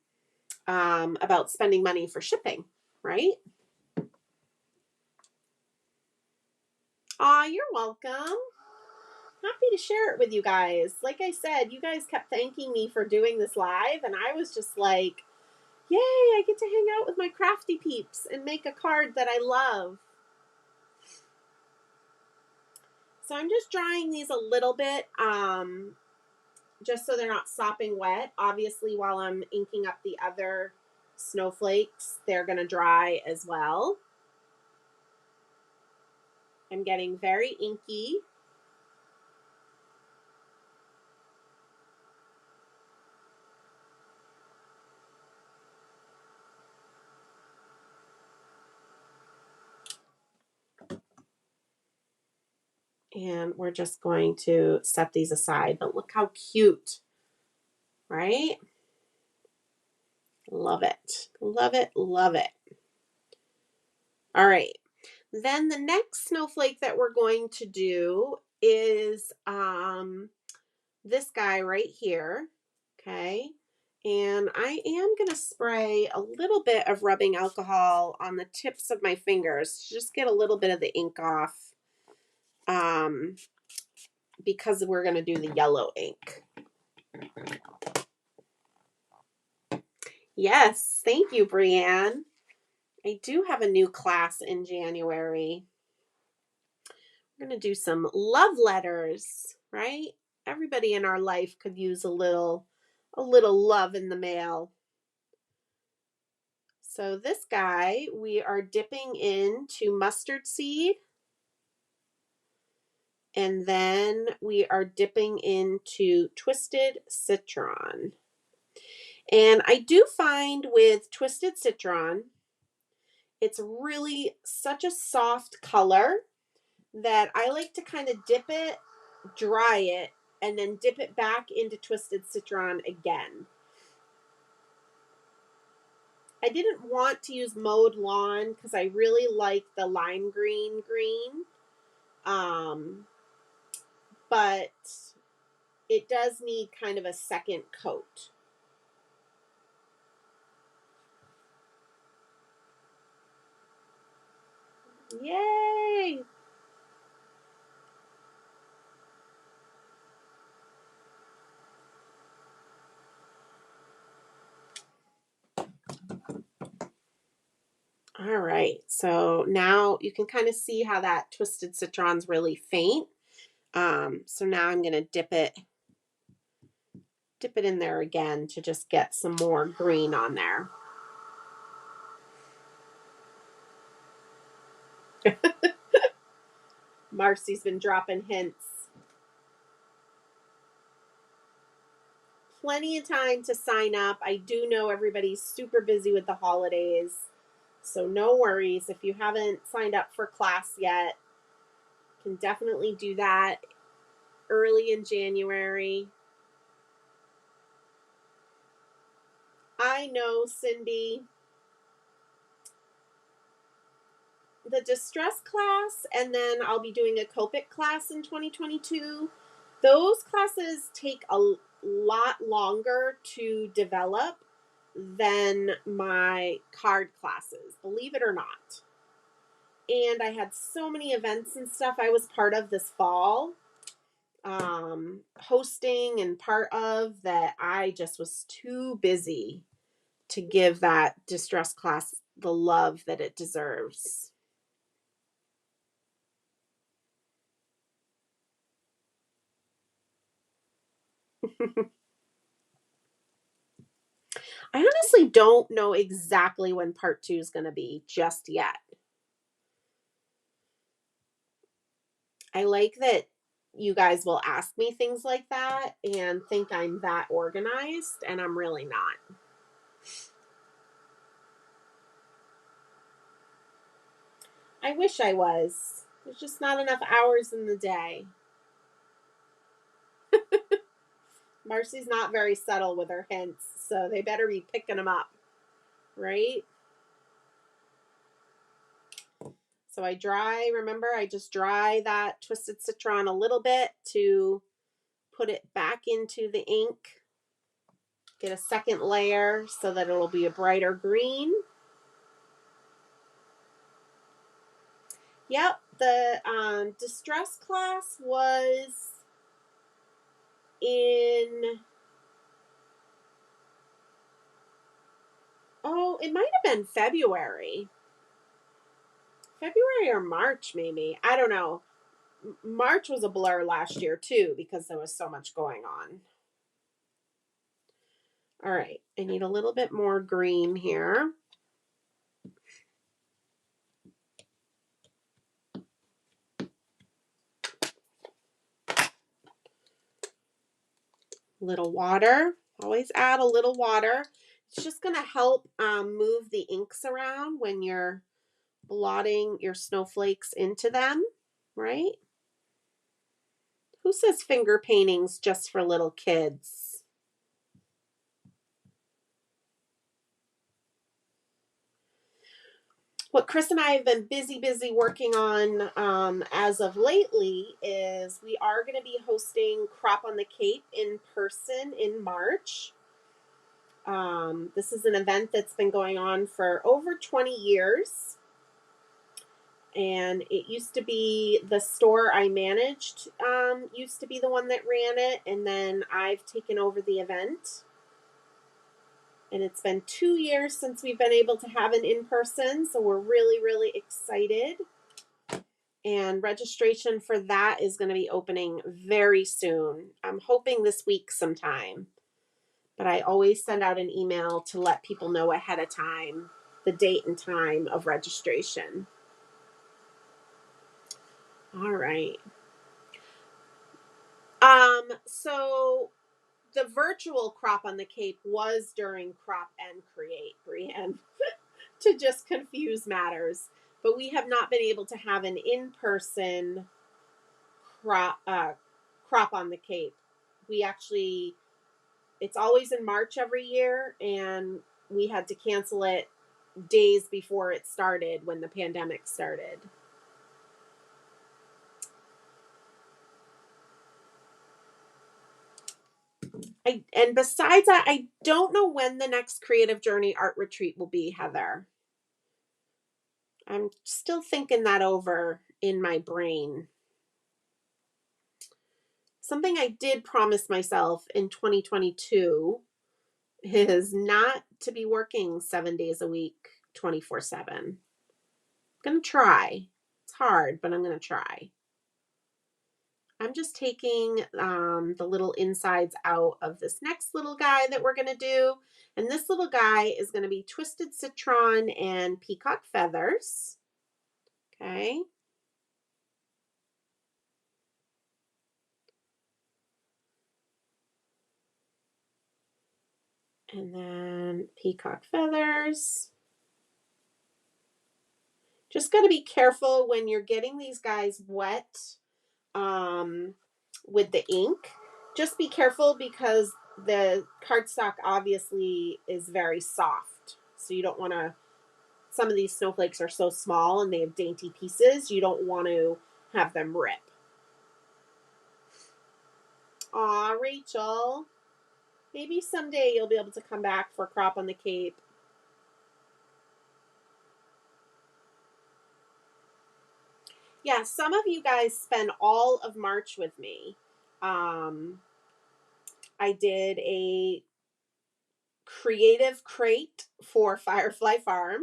Speaker 1: about spending money for shipping, right? Aw, you're welcome. Happy to share it with you guys. Like I said, you guys kept thanking me for doing this live, and I was just like, yay, I get to hang out with my crafty peeps and make a card that I love. So I'm just drying these a little bit, just so they're not sopping wet. Obviously, while I'm inking up the other snowflakes, they're going to dry as well. I'm getting very inky. And we're just going to set these aside. But look how cute, right? Love it. Love it. Love it. All right. Then the next snowflake that we're going to do is this guy right here. Okay. And I am going to spray a little bit of rubbing alcohol on the tips of my fingers to just get a little bit of the ink off, because we're going to do the yellow ink. Yes, thank you, Brianne. I do have a new class in January. We're going to do some love letters, right? Everybody in our life could use a little love in the mail. So this guy, we are dipping into mustard seed. And then we are dipping into twisted citron. And I do find with twisted citron, it's really such a soft color that I like to kind of dip it, dry it, and then dip it back into twisted citron again. I didn't want to use mowed lawn because I really like the lime green. But it does need kind of a second coat. Yay! All right, so now you can kind of see how that twisted citron's really faint. So now I'm gonna dip it in there again to just get some more green on there. Marcy's been dropping hints. Plenty of time to sign up. I do know everybody's super busy with the holidays, so no worries. If you haven't signed up for class yet, you can definitely do that early in January. I know, Cindy. The distress class, and then I'll be doing a COPIC class in 2022. Those classes take a lot longer to develop than my card classes, believe it or not. And I had so many events and stuff I was part of this fall, hosting and part of, that I just was too busy to give that distress class the love that it deserves. I honestly don't know exactly when part 2 is going to be just yet. I like that you guys will ask me things like that and think I'm that organized, and I'm really not. I wish I was. There's just not enough hours in the day. Marcy's not very subtle with her hints, so they better be picking them up, right? So I dry, remember, I just dry that twisted citron a little bit to put it back into the ink. Get a second layer so that it'll be a brighter green. Yep, the distress class was in, oh, it might have been February or March, maybe. I don't know. March was a blur last year too because there was so much going on. All right, I need a little bit more green here. Little water. Always add a little water. It's just going to help move the inks around when you're blotting your snowflakes into them, right? Who says finger painting's just for little kids? What Chris and I have been busy working on as of lately is we are going to be hosting Crop on the Cape in person in March. This is an event that's been going on for over 20 years. And it used to be the store I managed, used to be the one that ran it. And then I've taken over the event. And it's been 2 years since we've been able to have an in-person. So we're really excited. And registration for that is going to be opening very soon. I'm hoping this week sometime. But I always send out an email to let people know ahead of time the date and time of registration. All right. So the virtual Crop on the Cape was during Crop and Create, Brienne, to just confuse matters. But we have not been able to have an in-person crop on the Cape. It's always in March every year, and we had to cancel it days before it started when the pandemic started. And besides that, I don't know when the next Creative Journey Art Retreat will be, Heather. I'm still thinking that over in my brain. Something I did promise myself in 2022 is not to be working 7 days a week, 24/7. I'm going to try. It's hard, but I'm going to try. I'm just taking the little insides out of this next little guy that we're going to do. And this little guy is going to be Twisted Citron and Peacock Feathers. Okay. And then Peacock Feathers. Just got to be careful when you're getting these guys wet with the ink. Just be careful because the cardstock obviously is very soft. So you don't want to, some of these snowflakes are so small and they have dainty pieces, you don't want to have them rip. Aw, Rachel. Maybe someday you'll be able to come back for Crop on the Cape. Yeah, some of you guys spend all of March with me. I did a creative crate for Firefly Farm.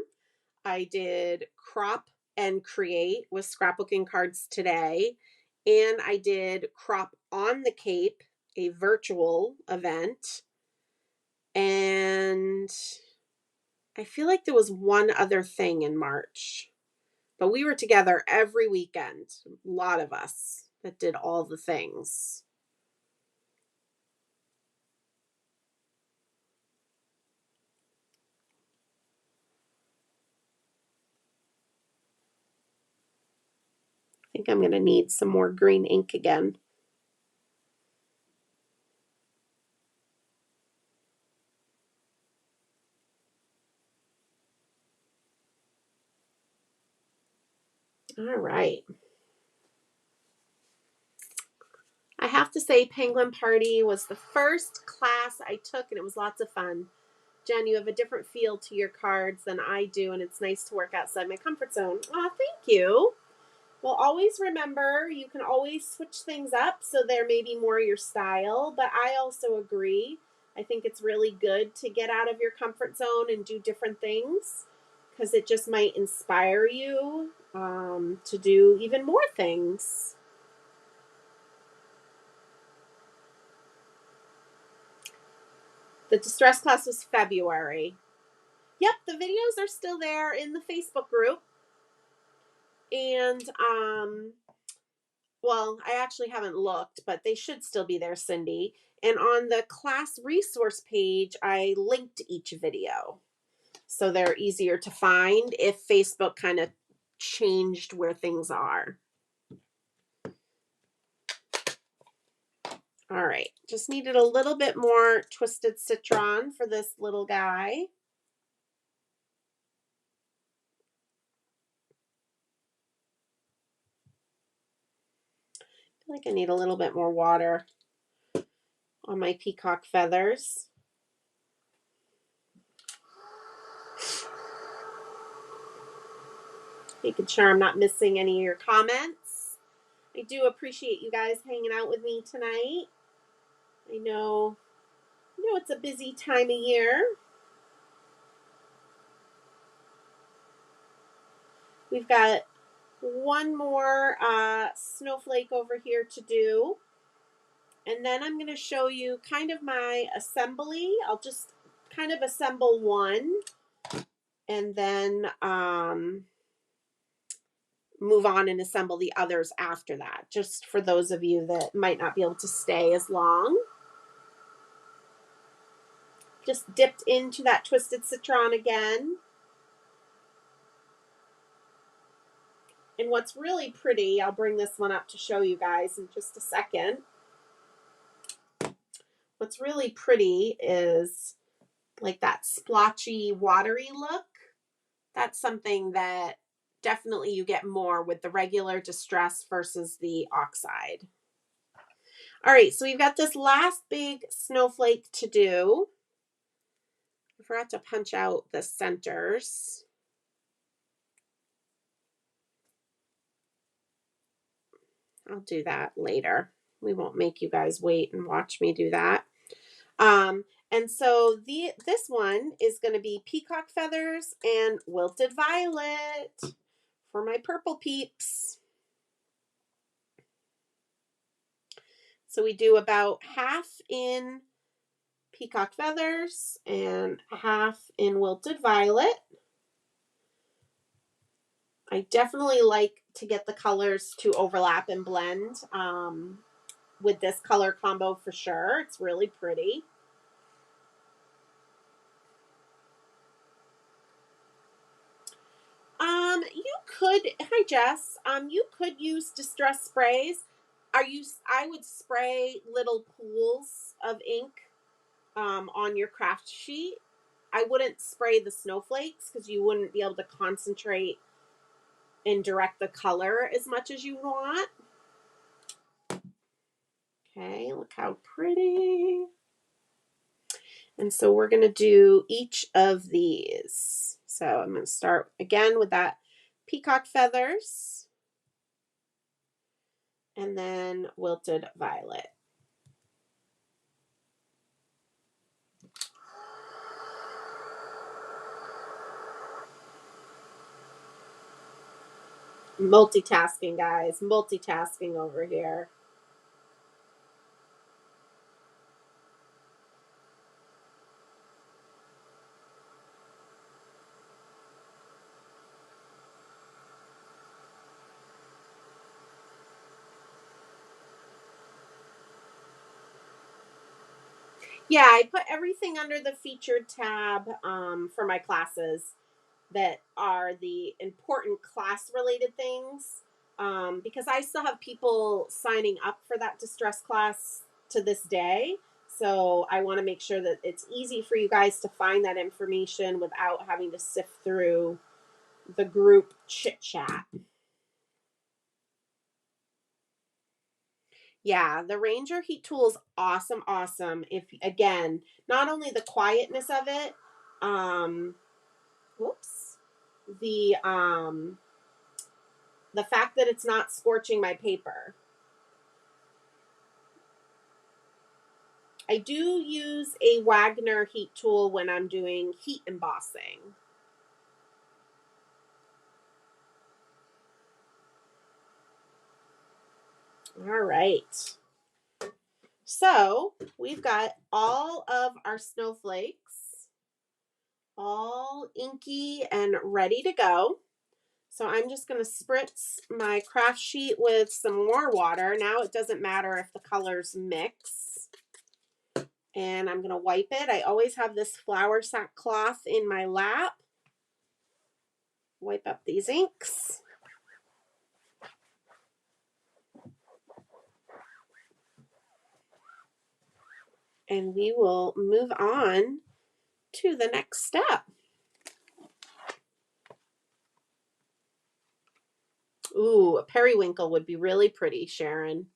Speaker 1: I did Crop and Create with scrapbooking cards today. And I did Crop on the Cape, a virtual event. And I feel like there was one other thing in March. But we were together every weekend. A lot of us that did all the things. I think I'm going to need some more green ink again. All right. I have to say Penguin Party was the first class I took, and it was lots of fun. Jen, you have a different feel to your cards than I do, and it's nice to work outside my comfort zone. Aw, thank you. Well, always remember, you can always switch things up so they're maybe more your style, but I also agree. I think it's really good to get out of your comfort zone and do different things because it just might inspire you to do even more things. The distress class was February. Yep, the videos are still there in the Facebook group. And well, I actually haven't looked, but they should still be there, Cindy. And on the class resource page, I linked each video. So they're easier to find if Facebook kind of changed where things are. All right, just needed a little bit more twisted citron for this little guy. I feel like I need a little bit more water on my peacock feathers. Making sure I'm not missing any of your comments. I do appreciate you guys hanging out with me tonight. I know it's a busy time of year. We've got one more snowflake over here to do. And then I'm going to show you kind of my assembly. I'll just kind of assemble one and then move on and assemble the others after that, just for those of you that might not be able to stay as long. Just dipped into that twisted citron again. And what's really pretty, I'll bring this one up to show you guys in just a second. What's really pretty is like that splotchy, watery look. That's something that definitely you get more with the regular distress versus the oxide. All right, so we've got this last big snowflake to do. I forgot to punch out the centers. I'll do that later. We won't make you guys wait and watch me do that. And so this one is going to be peacock feathers and wilted violet for my purple peeps. So we do about half in peacock feathers and half in wilted violet. I definitely like to get the colors to overlap and blend with this color combo for sure. It's really pretty. You could, hi Jess, you could use distress sprays. I would spray little pools of ink on your craft sheet. I wouldn't spray the snowflakes because you wouldn't be able to concentrate and direct the color as much as you want. Okay, look how pretty. And so we're going to do each of these. So I'm going to start again with that peacock feathers and then wilted violet. Multitasking, guys. Multitasking over here. Yeah, I put everything under the featured tab for my classes that are the important class-related things because I still have people signing up for that distress class to this day. So I want to make sure that it's easy for you guys to find that information without having to sift through the group chit-chat. Yeah, the Ranger heat tool is awesome, awesome. If, again, not only the quietness of it, whoops, the the fact that it's not scorching my paper. I do use a Wagner heat tool when I'm doing heat embossing. All right. So we've got all of our snowflakes all inky and ready to go. So I'm just going to spritz my craft sheet with some more water. Now it doesn't matter if the colors mix. And I'm going to wipe it. I always have this flour sack cloth in my lap. Wipe up these inks. And we will move on to the next step. Ooh, a periwinkle would be really pretty, Sharon.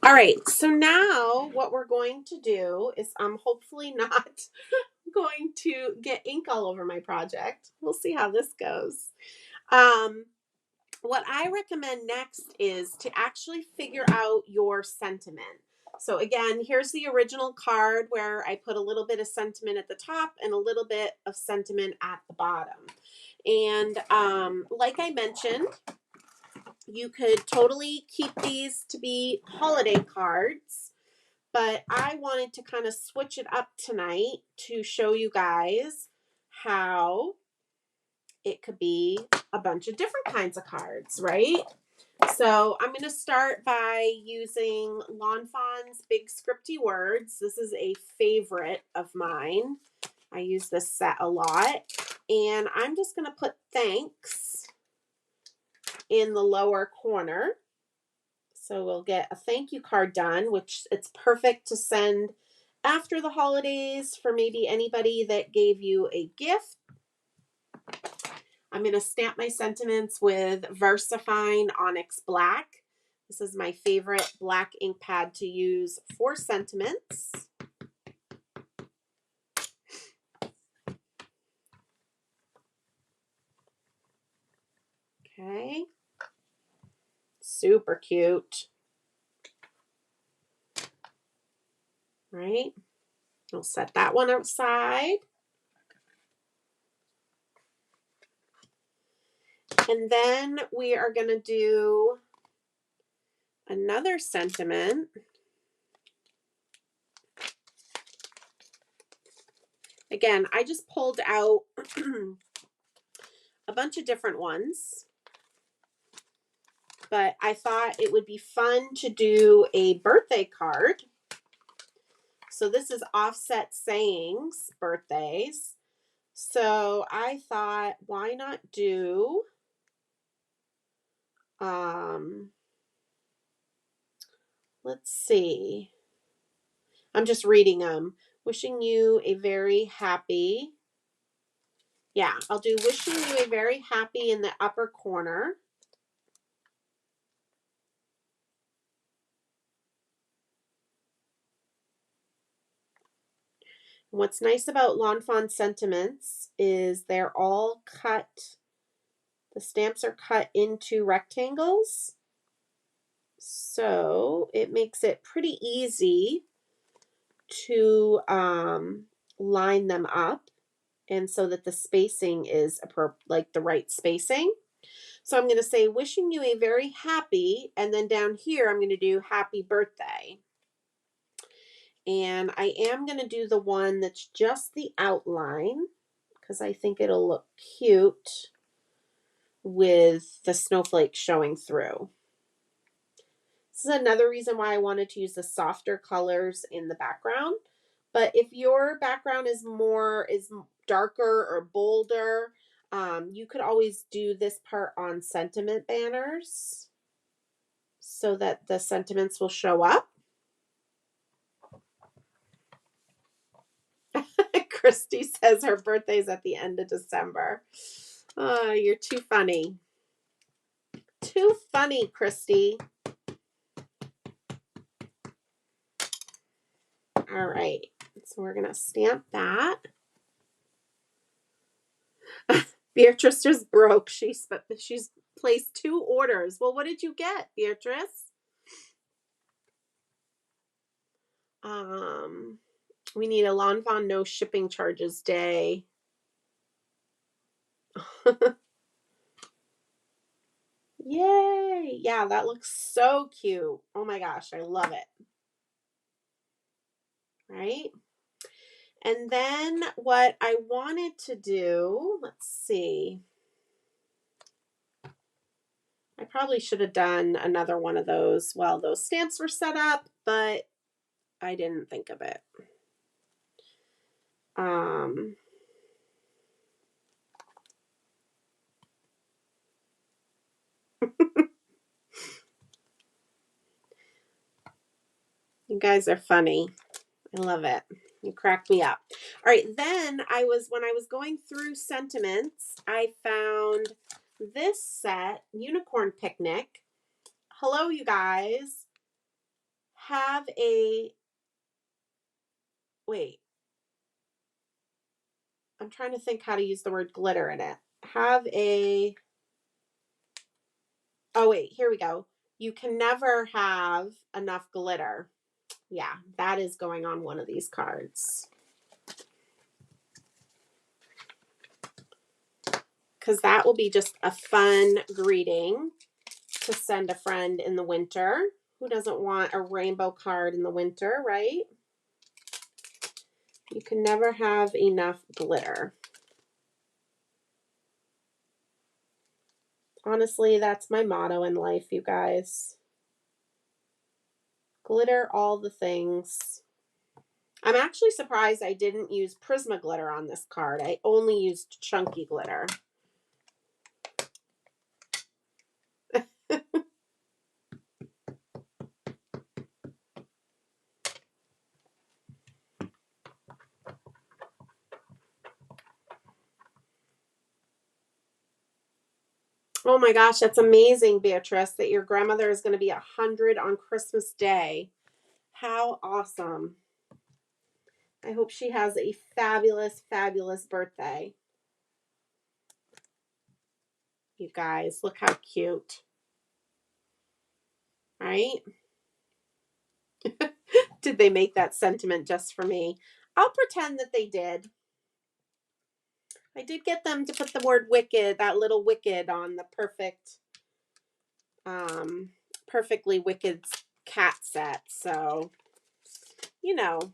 Speaker 1: All right, so now what we're going to do is I'm hopefully not going to get ink all over my project. We'll see how this goes. What I recommend next is to actually figure out your sentiment. So again, here's the original card where I put a little bit of sentiment at the top and a little bit of sentiment at the bottom. And like I mentioned, you could totally keep these to be holiday cards, but I wanted to kind of switch it up tonight to show you guys how it could be a bunch of different kinds of cards, right? So I'm going to start by using Lawn Fawn's Big Scripty Words. This is a favorite of mine. I use this set a lot. And I'm just going to put thanks in the lower corner. So we'll get a thank you card done, which it's perfect to send after the holidays for maybe anybody that gave you a gift. I'm going to stamp my sentiments with VersaFine Onyx Black. This is my favorite black ink pad to use for sentiments. Okay. Super cute. Right. I'll set that one outside. And then we are going to do another sentiment. Again, I just pulled out a bunch of different ones, but I thought it would be fun to do a birthday card. So this is Offset Sayings birthdays. So I thought, why not do let's see. I'm just reading them. Wishing you a very happy. Yeah, I'll do wishing you a very happy in the upper corner. What's nice about Lawn Fawn Sentiments is they're all cut. The stamps are cut into rectangles. So it makes it pretty easy to line them up, and so that the spacing is like the right spacing. So I'm going to say wishing you a very happy, and then down here I'm going to do happy birthday. And I am going to do the one that's just the outline because I think it'll look cute with the snowflake showing through. This is another reason why I wanted to use the softer colors in the background. But if your background is darker or bolder, you could always do this part on sentiment banners so that the sentiments will show up. Christy says her birthday's at the end of December. Oh, you're too funny. Too funny, Christy. All right. So we're going to stamp that. Beatrice just broke. She's placed 2 orders. Well, what did you get, Beatrice? We need a Lawn Fawn no shipping charges day. Yay! Yeah, that looks so cute. Oh my gosh, I love it. Right? And then what I wanted to do, let's see. I probably should have done another one of those while those stamps were set up, but I didn't think of it. You guys are funny. I love it. You crack me up. All right, then when I was going through sentiments, I found this set, Unicorn Picnic. Hello, you guys. Have a, wait. I'm trying to think how to use the word glitter in it. Have a, oh wait, here we go. You can never have enough glitter. Yeah, that is going on one of these cards. Because that will be just a fun greeting to send a friend in the winter. Who doesn't want a rainbow card in the winter, right? You can never have enough glitter. Honestly, that's my motto in life, you guys. Glitter all the things. I'm actually surprised I didn't use Prisma glitter on this card. I only used chunky glitter. Oh my gosh, that's amazing, Beatrice, that your grandmother is going to be 100 on Christmas Day. How awesome. I hope she has a fabulous, fabulous birthday. You guys, look how cute. Right? Did they make that sentiment just for me? I'll pretend that they did. I did get them to put the word wicked, that little wicked on the perfectly wicked cat set. So, you know,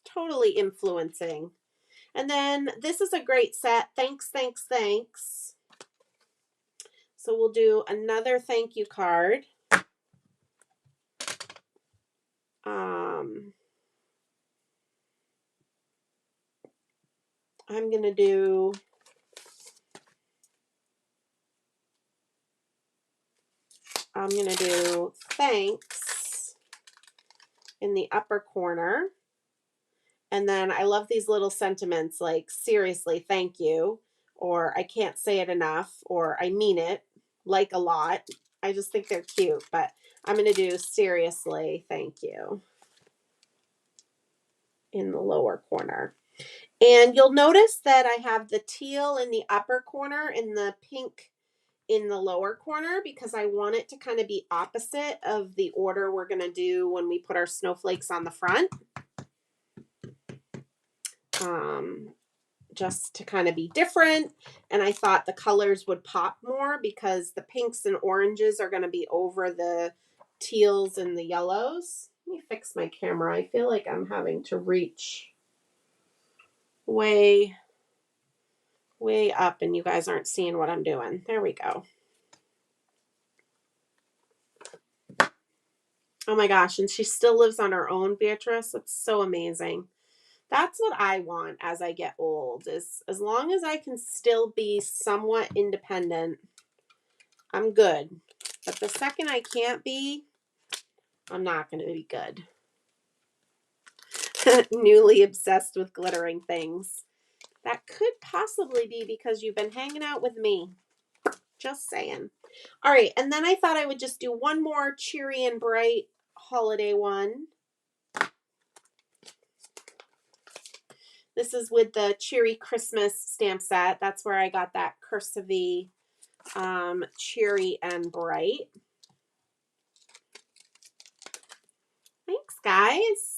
Speaker 1: totally influencing. And then this is a great set. Thanks, thanks, thanks. So we'll do another thank you card. I'm going to do thanks in the upper corner. And then I love these little sentiments like seriously, thank you, or I can't say it enough, or I mean it, like a lot. I just think they're cute, but I'm going to do seriously, thank you in the lower corner. And you'll notice that I have the teal in the upper corner and the pink in the lower corner because I want it to kind of be opposite of the order we're going to do when we put our snowflakes on the front. Just to kind of be different. And I thought the colors would pop more because the pinks and oranges are going to be over the teals and the yellows. Let me fix my camera. I feel like I'm having to reach way up and you guys aren't seeing what I'm doing. There we go. Oh my gosh, and she still lives on her own, Beatrice. That's so amazing. That's what I want as I get old, is as long as I can still be somewhat independent, I'm good. But the second I can't be, I'm not going to be good. Newly obsessed with glittering things. That could possibly be because you've been hanging out with me. Just saying. All right, and then I thought I would just do one more Cheery and Bright holiday one. This is with the Cheery Christmas stamp set. That's where I got that cursive Cheery and Bright. Thanks, guys.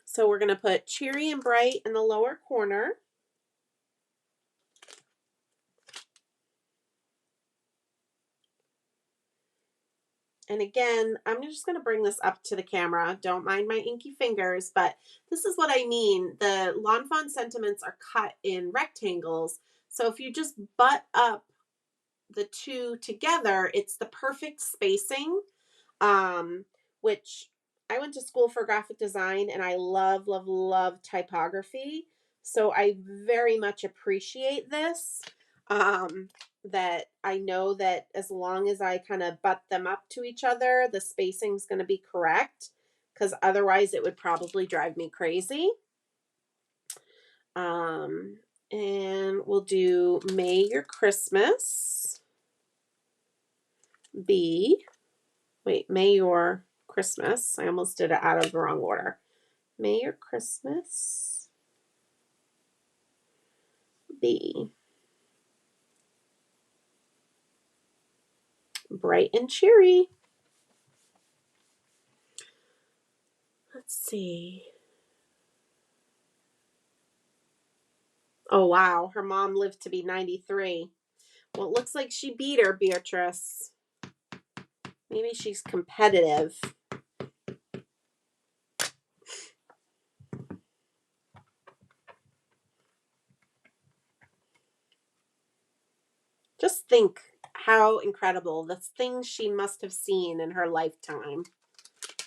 Speaker 1: So we're going to put Cheery and Bright in the lower corner. And again, I'm just going to bring this up to the camera. Don't mind my inky fingers, but this is what I mean. The Lawn Fawn sentiments are cut in rectangles. So if you just butt up the two together, it's the perfect spacing, which I went to school for graphic design and I love, love, love typography. So I very much appreciate this. That I know that as long as I kind of butt them up to each other, the spacing is going to be correct, because otherwise it would probably drive me crazy. And we'll do May Your Christmas be, May Your Christmas. I almost did it out of the wrong order. May Your Christmas be bright and cheery. Let's see. Oh, wow. Her mom lived to be 93. Well, it looks like she beat her, Beatrice. Maybe she's competitive. Just think how incredible, the things she must have seen in her lifetime.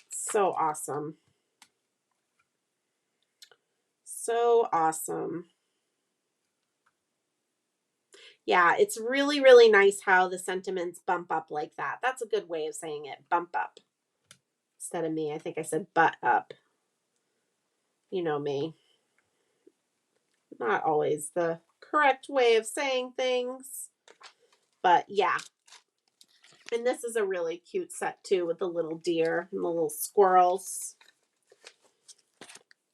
Speaker 1: So awesome. So awesome. Yeah, it's really, really nice how the sentiments bump up like that. That's a good way of saying it. Bump up. Instead of me, I think I said butt up. You know me. Not always the correct way of saying things. But yeah. And this is a really cute set too, with the little deer and the little squirrels.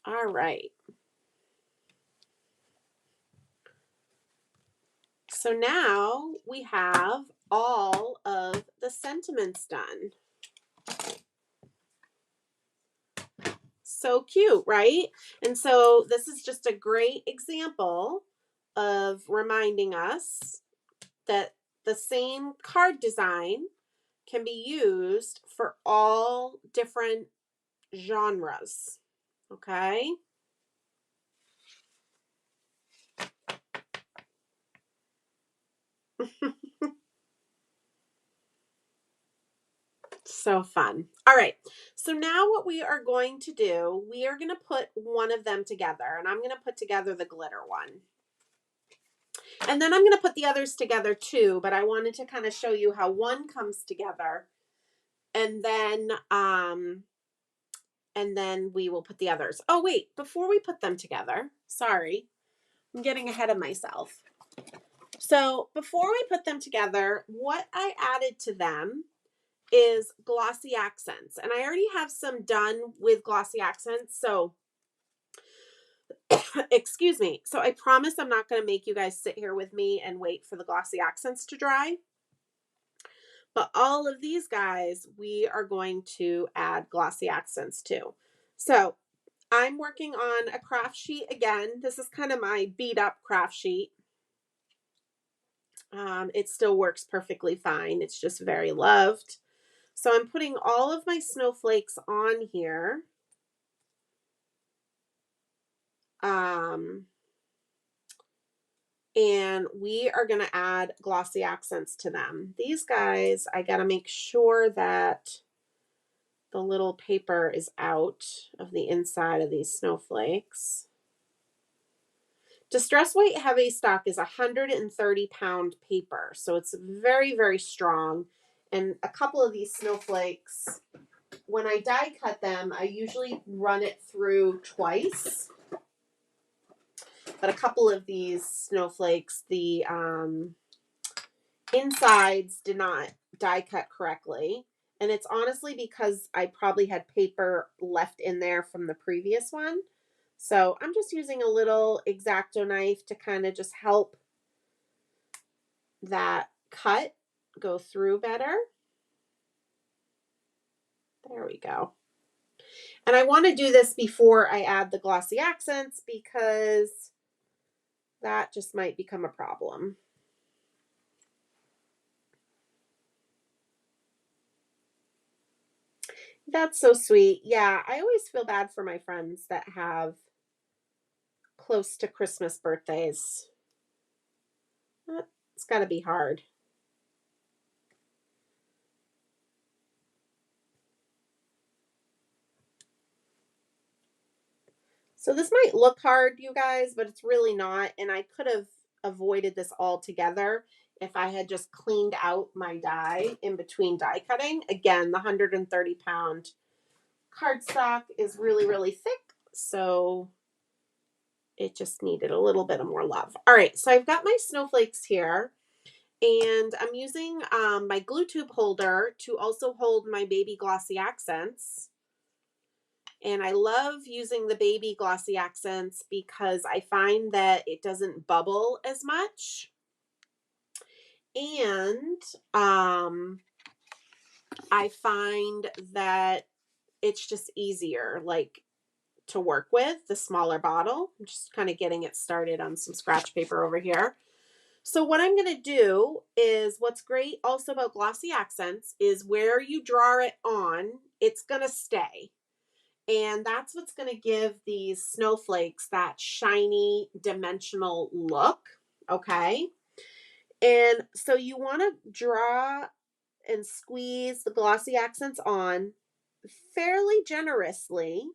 Speaker 1: All right. So now we have all of the sentiments done. So cute, right? And so this is just a great example of reminding us that the same card design can be used for all different genres. Okay? So fun. All right. So now what we are going to do, we are going to put one of them together, and I'm going to put together the glitter one. And then I'm going to put the others together too, but I wanted to kind of show you how one comes together, and then we will put the others. Oh, wait, before we put them together, sorry, I'm getting ahead of myself. So before we put them together, what I added to them is glossy accents. And I already have some done with glossy accents. So, excuse me. So I promise I'm not going to make you guys sit here with me and wait for the glossy accents to dry. But all of these guys, we are going to add glossy accents to. So I'm working on a craft sheet again. This is kind of my beat up craft sheet. It still works perfectly fine. It's just very loved. So I'm putting all of my snowflakes on here. And we are going to add glossy accents to them. These guys, I got to make sure that the little paper is out of the inside of these snowflakes. Distress White Heavy Stock is 130-pound paper, so it's very, very strong. And a couple of these snowflakes when I die cut them, I usually run it through twice. But a couple of these snowflakes, the insides did not die cut correctly. And it's honestly because I probably had paper left in there from the previous one. So I'm just using a little X-Acto knife to kind of just help that cut go through better. There we go. And I want to do this before I add the glossy accents because that just might become a problem. That's so sweet. Yeah, I always feel bad for my friends that have close to Christmas birthdays. It's got to be hard. So this might look hard, you guys, but it's really not. And I could have avoided this altogether if I had just cleaned out my die in between die cutting. Again, the 130-pound cardstock is really, really thick. So it just needed a little bit of more love. All right, so I've got my snowflakes here. And I'm using my glue tube holder to also hold my baby glossy accents. And I love using the baby glossy accents because I find that it doesn't bubble as much. And I find that it's just easier, like, to work with the smaller bottle. I'm just kind of getting it started on some scratch paper over here. So what I'm going to do is, what's great also about glossy accents is where you draw it on, it's going to stay. And that's what's going to give these snowflakes that shiny dimensional look. Okay. And so you want to draw and squeeze the glossy accents on fairly generously.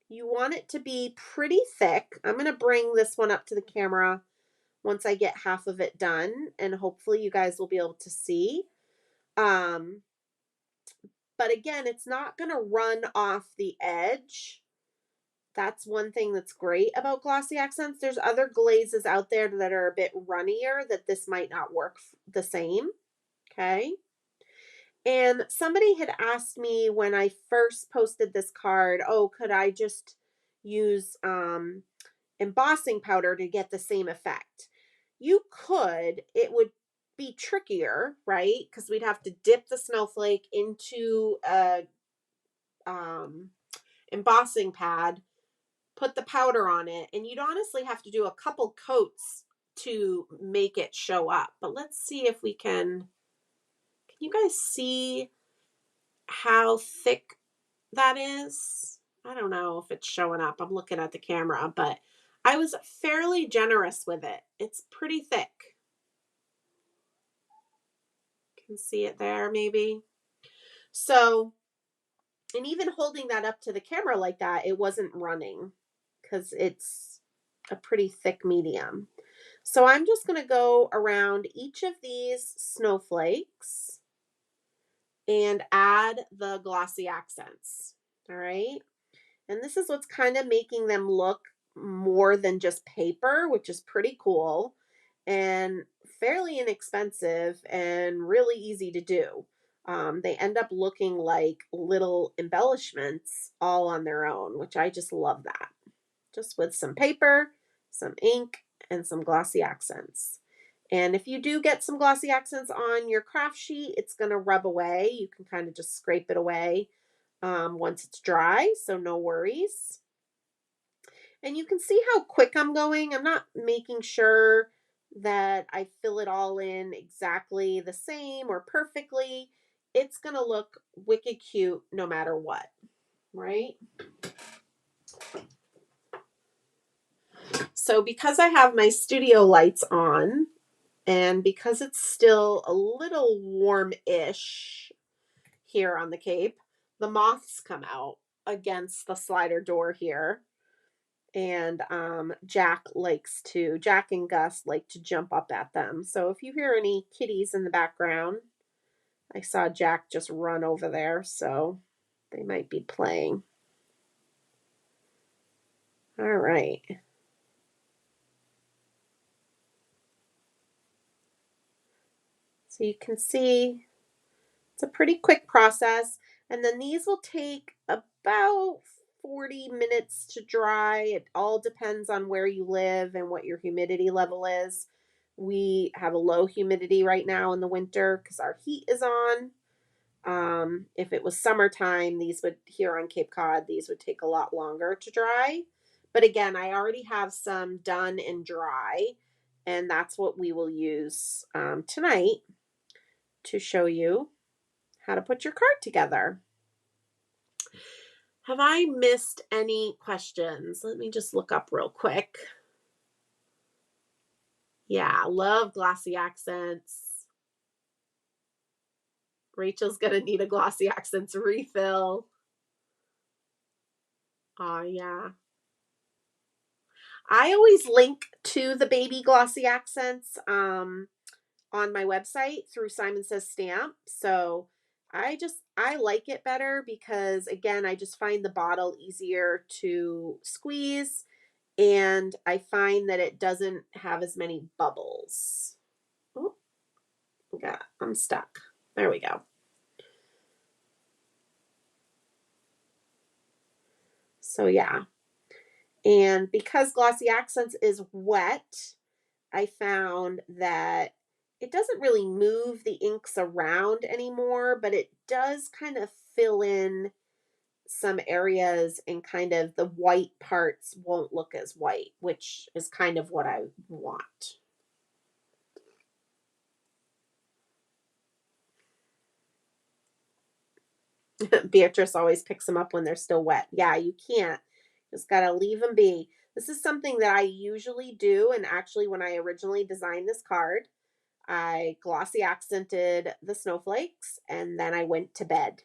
Speaker 1: You want it to be pretty thick. I'm going to bring this one up to the camera once I get half of it done, and hopefully you guys will be able to see. But again, it's not going to run off the edge. That's one thing that's great about glossy accents. There's other glazes out there that are a bit runnier that this might not work the same. Okay. And somebody had asked me when I first posted this card, oh, could I just use embossing powder to get the same effect? You could. It would be trickier, right? Because we'd have to dip the snowflake into a embossing pad, put the powder on it, and you'd honestly have to do a couple coats to make it show up. But let's see if we can you guys see how thick that is? I don't know if it's showing up. I'm looking at the camera, but I was fairly generous with it. It's pretty thick. Can see it there maybe. So, and even holding that up to the camera like that, it wasn't running because it's a pretty thick medium. So I'm just going to go around each of these snowflakes and add the glossy accents. All right. And this is what's kind of making them look more than just paper, which is pretty cool and fairly inexpensive and really easy to do. They end up looking like little embellishments all on their own, which I just love that. Just with some paper, some ink, and some glossy accents. And if you do get some glossy accents on your craft sheet, it's going to rub away. You can kind of just scrape it away once it's dry, so no worries. And you can see how quick I'm going. I'm not making sure that I fill it all in exactly the same or perfectly. It's going to look wicked cute no matter what, right? So because I have my studio lights on and because it's still a little warm-ish here on the Cape, the moths come out against the slider door here. And Jack and Gus like to jump up at them. So if you hear any kitties in the background, I saw Jack just run over there. So They might be playing. All right. So you can see it's a pretty quick process. And then these will take about 40 minutes to dry. It all depends on where you live and what your humidity level is. We have a low humidity right now in the winter because our heat is on. If it was summertime, these would, here on Cape Cod, these would take a lot longer to dry. But again, I already have some done and dry, and that's what we will use tonight to show you how to put your card together. Have I missed any questions? Let me just look up real quick. Yeah, love glossy accents. Rachel's going to need a glossy accents refill. Oh, yeah. I always link to the baby glossy accents on my website through Simon Says Stamp. So I like it better because, again, I just find the bottle easier to squeeze, and I find that it doesn't have as many bubbles. Oh, I'm stuck. There we go. So yeah. And because Glossy Accents is wet, I found that it doesn't really move the inks around anymore, but it does kind of fill in some areas, and kind of the white parts won't look as white, which is kind of what I want. Beatrice always picks them up when they're still wet. Yeah, you can't. Just got to leave them be. This is something that I usually do, and actually when I originally designed this card, I glossy accented the snowflakes and then I went to bed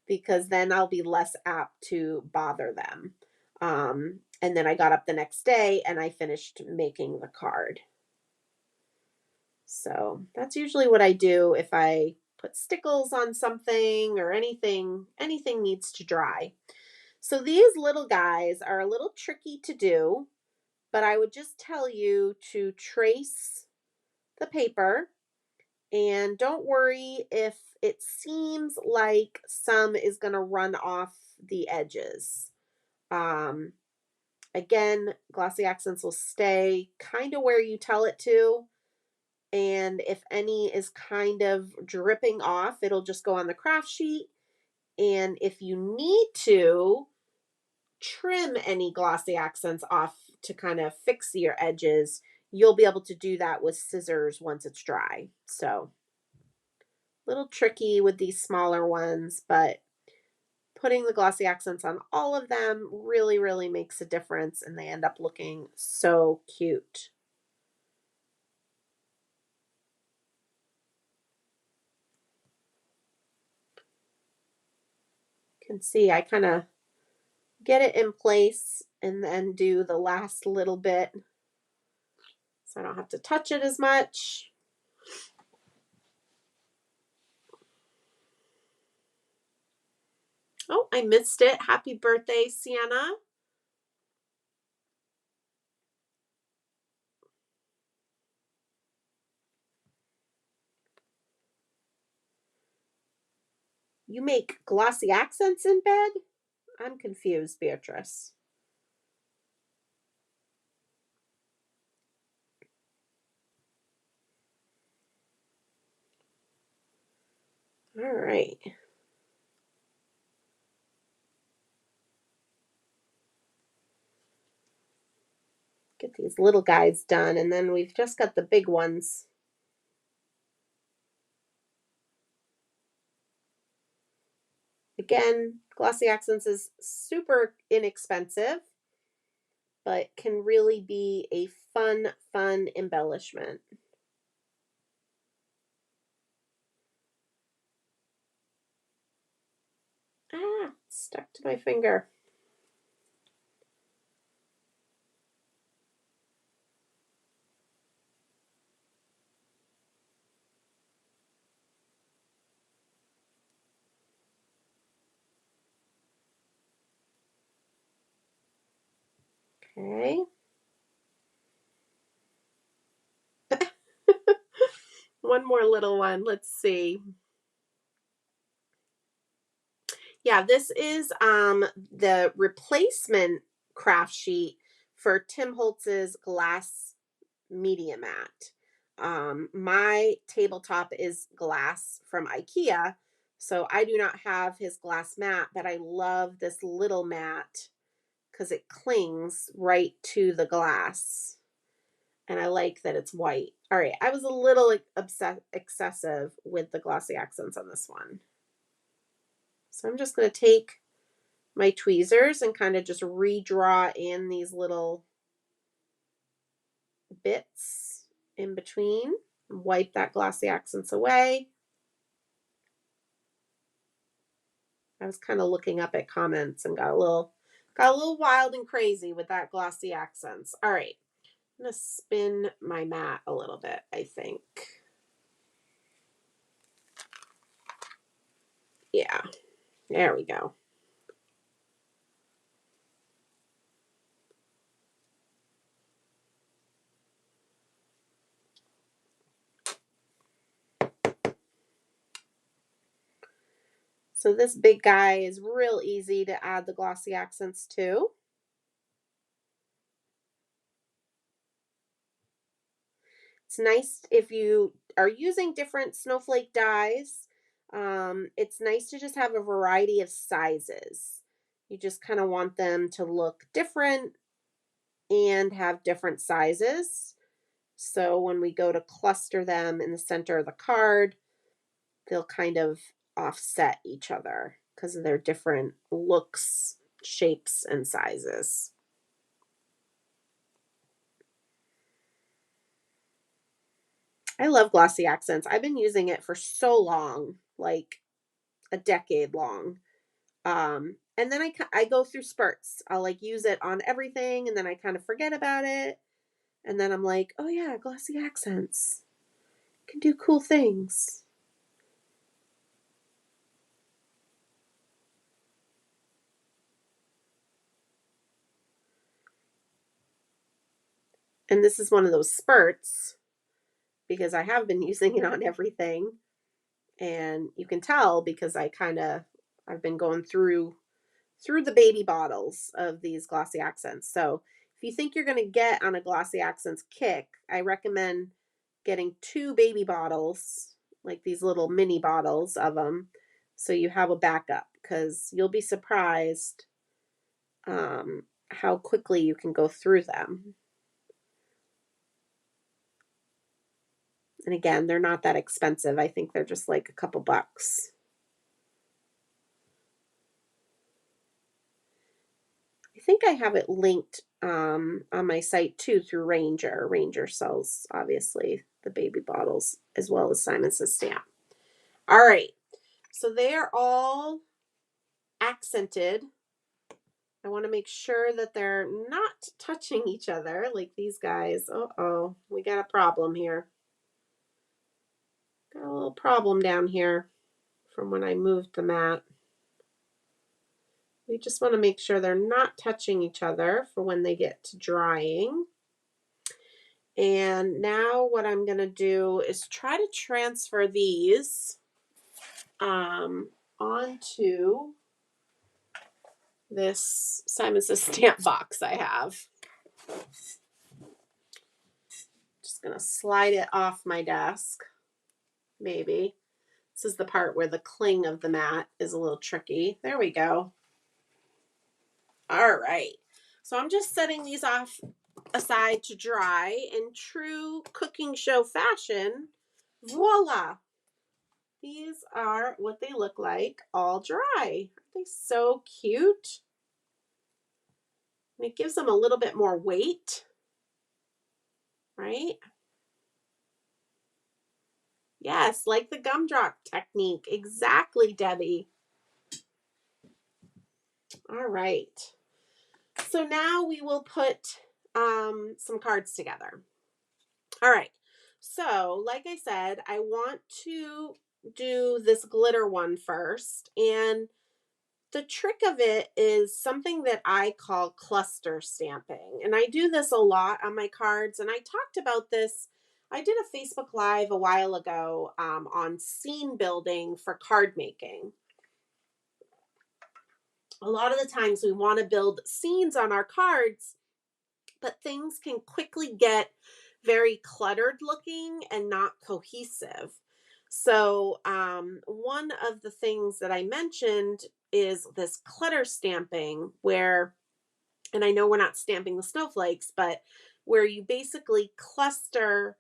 Speaker 1: because then I'll be less apt to bother them. And then I got up the next day and I finished making the card. So that's usually what I do if I put stickles on something or anything needs to dry. So these little guys are a little tricky to do, but I would just tell you to trace the paper, and don't worry if it seems like some is going to run off the edges. Again, glossy accents will stay kind of where you tell it to. And if any is kind of dripping off, it'll just go on the craft sheet. And if you need to trim any glossy accents off to kind of fix your edges, you'll be able to do that with scissors once it's dry. So a little tricky with these smaller ones, but putting the glossy accents on all of them really, really makes a difference, and they end up looking so cute. You can see I kind of get it in place and then do the last little bit so I don't have to touch it as much. Oh, I missed it. Happy birthday, Sienna. You make glossy accents in bed? I'm confused, Beatrice. All right. Get these little guys done, and then we've just got the big ones. Again, glossy accents is super inexpensive, but can really be a fun embellishment. Ah, stuck to my finger. Okay. One more little one. Let's see. Yeah, this is the replacement craft sheet for Tim Holtz's glass media mat. My tabletop is glass from IKEA, so I do not have his glass mat, but I love this little mat because it clings right to the glass. And I like that it's white. All right, I was a little excessive with the glossy accents on this one. So I'm just going to take my tweezers and kind of just redraw in these little bits in between. Wipe that glossy accents away. I was kind of looking up at comments and got a little wild and crazy with that glossy accents. All right. I'm going to spin my mat a little bit, I think. Yeah. There we go. So this big guy is real easy to add the glossy accents to. It's nice if you are using different snowflake dies. It's nice to just have a variety of sizes. You just kind of want them to look different and have different sizes. So when we go to cluster them in the center of the card, they'll kind of offset each other because of their different looks, shapes, and sizes. I love glossy accents. I've been using it for so long, like a decade long. And then I go through spurts. I'll like use it on everything and then I kind of forget about it. And then I'm like, oh yeah, glossy accents can do cool things. And this is one of those spurts because I have been using it on everything. And you can tell because I've been going through the baby bottles of these glossy accents. So if you think you're going to get on a glossy accents kick, I recommend getting 2 baby bottles, like these little mini bottles of them, so you have a backup because you'll be surprised how quickly you can go through them. And again, they're not that expensive. I think they're just like a couple bucks. I think I have it linked on my site too through Ranger. Ranger sells, obviously, the baby bottles as well as Simon Says Stamp. All right. So they are all accented. I want to make sure that they're not touching each other like these guys. Uh-oh, we got a problem here. Got a little problem down here from when I moved the mat. We just want to make sure they're not touching each other for when they get to drying. And now what I'm going to do is try to transfer these onto this Simon Says Stamp box I have. Just going to slide it off my desk, maybe. This is the part where the cling of the mat is a little tricky. There we go. All right. So I'm just setting these off aside to dry in true cooking show fashion. Voila. These are what they look like all dry. Aren't they so cute? And it gives them a little bit more weight, right? Yes, like the gumdrop technique. Exactly, Debbie. All right. So now we will put some cards together. All right. So, like I said, I want to do this glitter one first. And the trick of it is something that I call cluster stamping. And I do this a lot on my cards. And I talked about this. I did a Facebook Live a while ago on scene building for card making. A lot of the times we want to build scenes on our cards, but things can quickly get very cluttered looking and not cohesive. So one of the things that I mentioned is this clutter stamping where, and I know we're not stamping the snowflakes, but where you basically cluster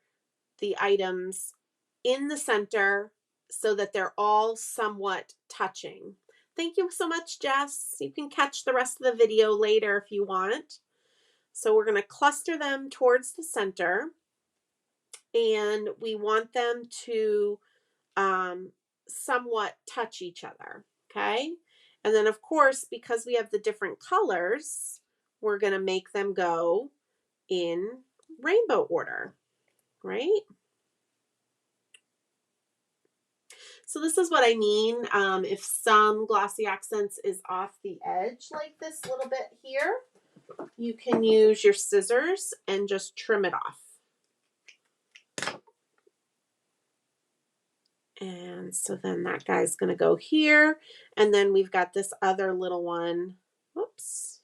Speaker 1: the items in the center so that they're all somewhat touching. Thank you so much, Jess. You can catch the rest of the video later if you want. So we're going to cluster them towards the center, and we want them to somewhat touch each other, okay? And then, of course, because we have the different colors, we're going to make them go in rainbow order, right? So this is what I mean. If some glossy accents is off the edge like this little bit here, you can use your scissors and just trim it off. And so then that guy's going to go here. And then we've got this other little one, whoops,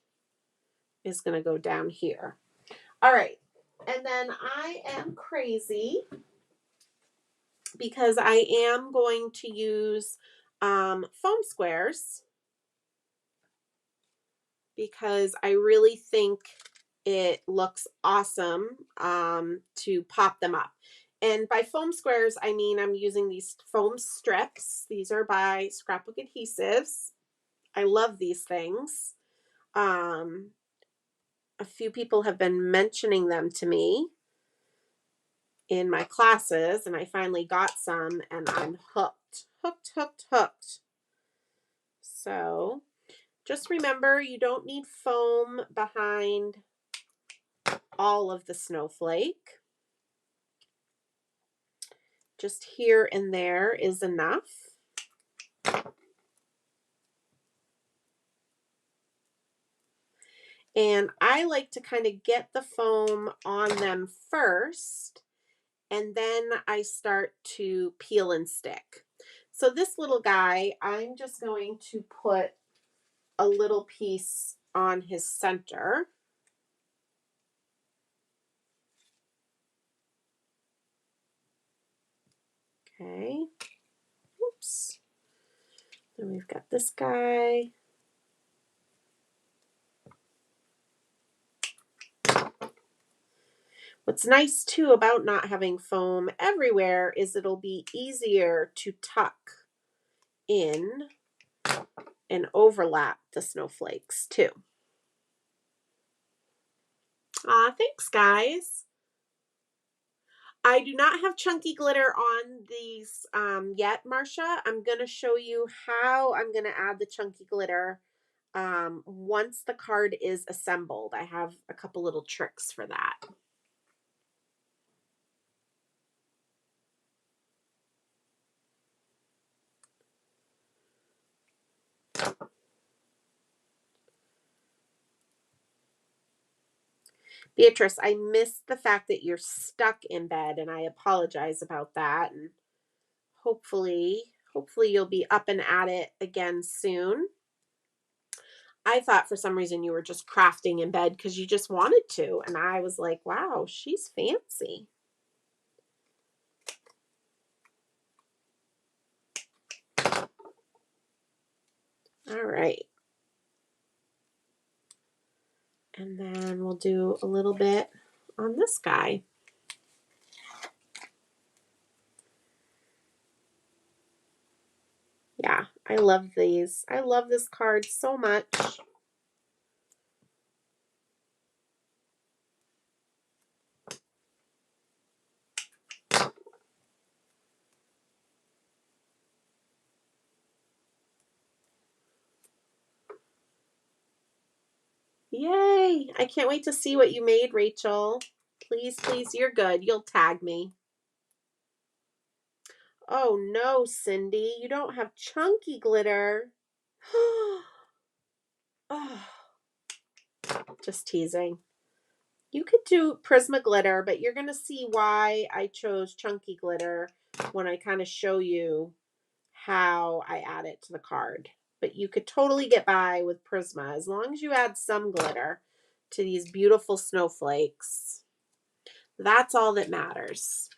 Speaker 1: is going to go down here. All right. And then I am crazy because I am going to use foam squares because I really think it looks awesome to pop them up. And by foam squares, I mean I'm using these foam strips. These are by Scrapbook Adhesives. I love these things. A few people have been mentioning them to me in my classes, and I finally got some, and I'm hooked. Hooked. So just remember, you don't need foam behind all of the snowflake. Just here and there is enough. And I like to kind of get the foam on them first, and then I start to peel and stick. So this little guy, I'm just going to put a little piece on his center. Okay. Oops. Then we've got this guy. What's nice too about not having foam everywhere is it'll be easier to tuck in and overlap the snowflakes too. Thanks, guys. I do not have chunky glitter on these yet, Marcia. I'm going to show you how I'm going to add the chunky glitter once the card is assembled. I have a couple little tricks for that. Beatrice, I missed the fact that you're stuck in bed, and I apologize about that. And hopefully you'll be up and at it again soon. I thought for some reason you were just crafting in bed because you just wanted to. And I was like, wow, she's fancy. All right. And then we'll do a little bit on this guy. Yeah, I love these. I love this card so much. Yay! I can't wait to see what you made, Rachel. Please, you're good. You'll tag me. Oh no, Cindy, you don't have chunky glitter. Oh, just teasing. You could do Prisma glitter, but you're going to see why I chose chunky glitter when I kind of show you how I add it to the card. But you could totally get by with Prisma as long as you add some glitter to these beautiful snowflakes. That's all that matters.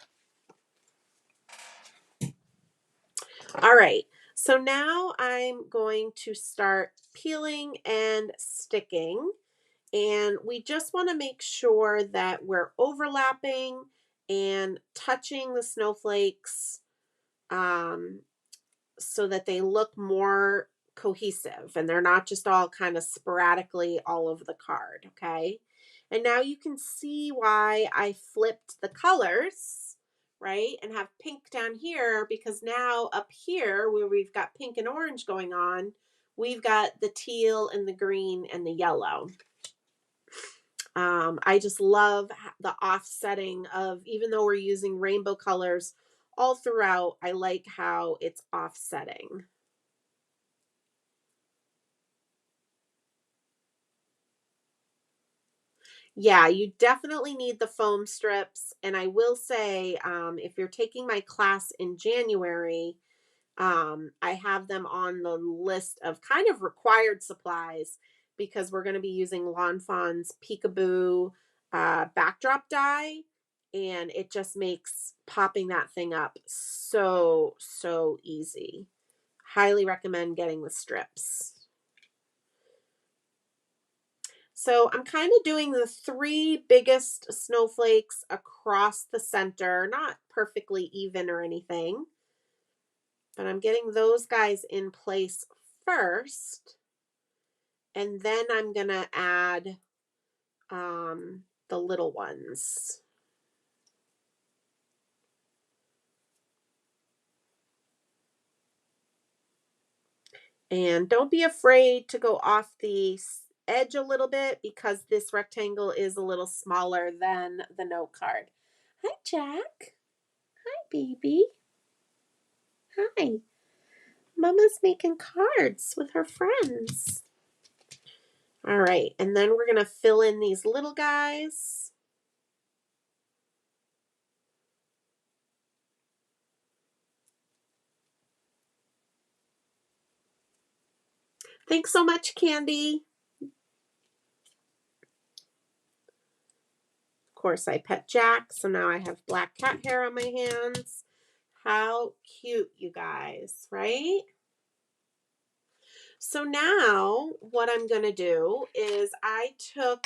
Speaker 1: All right, so now I'm going to start peeling and sticking. And we just want to make sure that we're overlapping and touching the snowflakes so that they look more cohesive and they're not just all kind of sporadically all over the card, okay? And now you can see why I flipped the colors, right? And have pink down here because now up here where we've got pink and orange going on, we've got the teal and the green and the yellow. I just love the offsetting of, even though we're using rainbow colors all throughout, I like how it's offsetting. Yeah, you definitely need the foam strips. And I will say, if you're taking my class in January, I have them on the list of kind of required supplies because we're going to be using Lawn Fawn's Peekaboo backdrop die. And it just makes popping that thing up so, so easy. Highly recommend getting the strips. So I'm kind of doing the 3 biggest snowflakes across the center, not perfectly even or anything, but I'm getting those guys in place first. And then I'm going to add the little ones. And don't be afraid to go off the edge a little bit because this rectangle is a little smaller than the note card. Hi, Jack. Hi, baby. Hi. Mama's making cards with her friends. All right, and then we're going to fill in these little guys. Thanks so much, Candy. Of course, I pet Jack, so now I have black cat hair on my hands. How cute, you guys, right? So now what I'm going to do is I took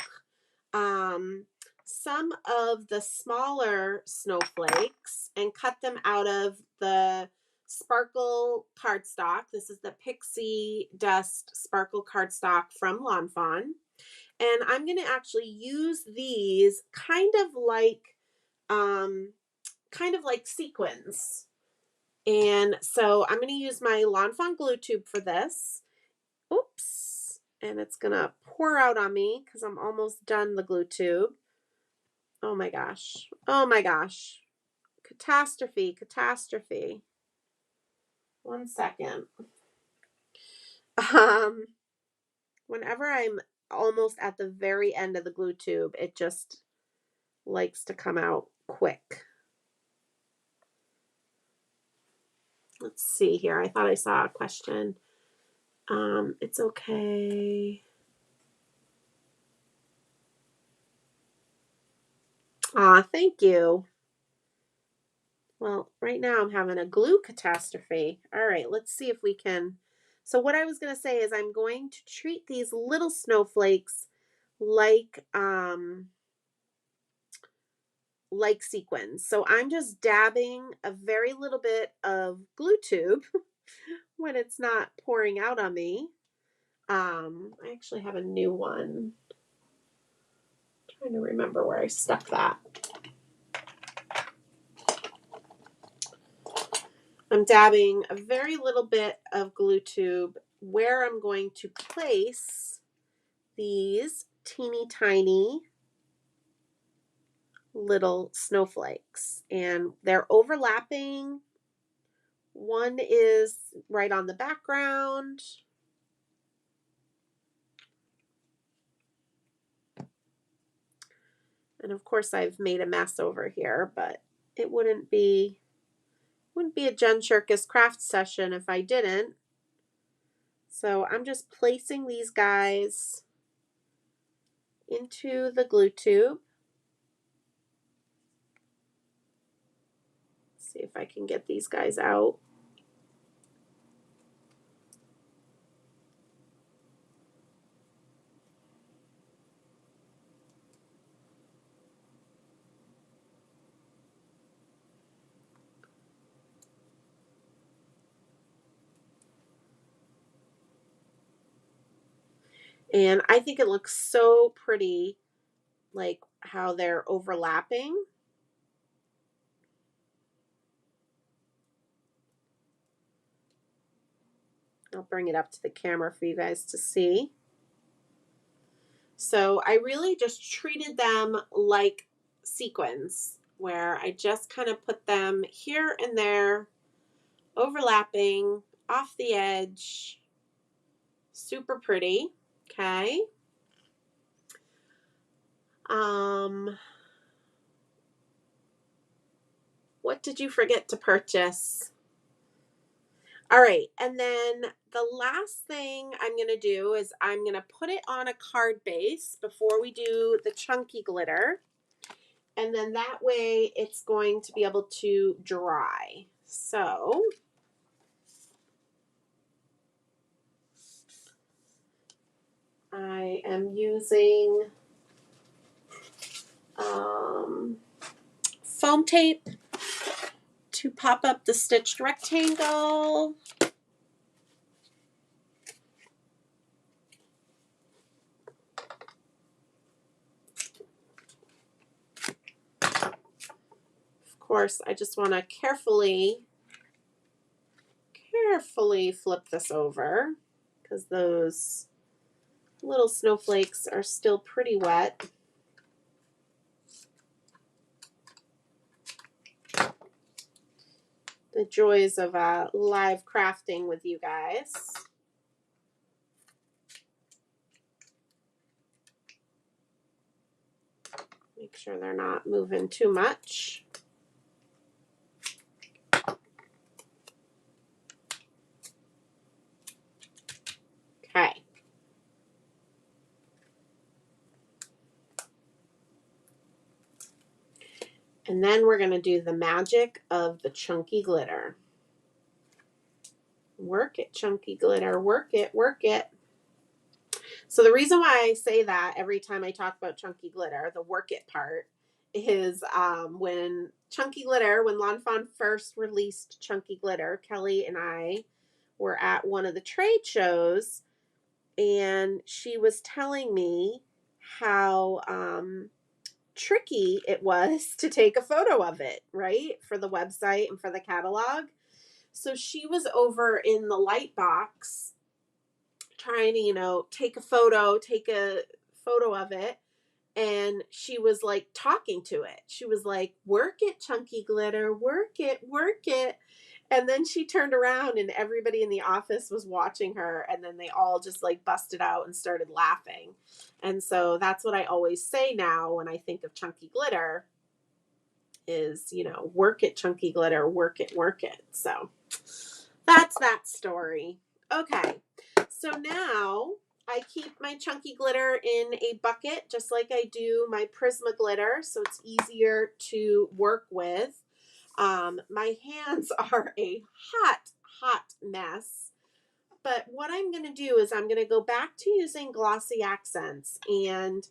Speaker 1: some of the smaller snowflakes and cut them out of the sparkle cardstock. This is the Pixie Dust sparkle cardstock from Lawn Fawn. And I'm going to actually use these kind of like sequins. And so I'm going to use my Lawn Fawn glue tube for this. Oops. And it's going to pour out on me because I'm almost done the glue tube. Oh my gosh. Oh my gosh. Catastrophe. Catastrophe. 1 second. Whenever I'm almost at the very end of the glue tube, it just likes to come out quick. Let's see here. I thought I saw a question. It's okay. Thank you. Well, right now I'm having a glue catastrophe. All right, let's see if we can. So what I was going to say is I'm going to treat these little snowflakes like sequins. So I'm just dabbing a very little bit of glue tube when it's not pouring out on me. I actually have a new one. I'm trying to remember where I stuck that. I'm dabbing a very little bit of glue tube where I'm going to place these teeny tiny little snowflakes. And they're overlapping. One is right on the background. And of course I've made a mess over here, but it wouldn't be a Jen Shirkus craft session if I didn't. So I'm just placing these guys into the glue tube. See if I can get these guys out. And I think it looks so pretty, like how they're overlapping. I'll bring it up to the camera for you guys to see. So I really just treated them like sequins, where I just kind of put them here and there, overlapping off the edge. Super pretty. Okay. What did you forget to purchase? All right, and then the last thing I'm going to do is I'm going to put it on a card base before we do the chunky glitter. And then that way it's going to be able to dry. So I am using foam tape to pop up the stitched rectangle. Of course, I just want to carefully flip this over because those little snowflakes are still pretty wet. The joys of live crafting with you guys. Make sure they're not moving too much. Okay. And then we're going to do the magic of the chunky glitter. Work it, chunky glitter. Work it, work it. So the reason why I say that every time I talk about chunky glitter, the work it part, is when Lawn Fawn first released chunky glitter, Kelly and I were at one of the trade shows, and she was telling me how tricky it was to take a photo of it, right, for the website and for the catalog. So she was over in the light box trying to, take a photo of it. And she was like talking to it. She was like, work it, chunky glitter, work it, work it. And then she turned around and everybody in the office was watching her. And then they all just like busted out and started laughing. And so that's what I always say now when I think of chunky glitter is, work it, chunky glitter, work it, work it. So that's that story. Okay. So now I keep my chunky glitter in a bucket just like I do my Prisma glitter, so it's easier to work with. My hands are a hot mess, but what I'm going to do is I'm going to go back to using glossy accents, and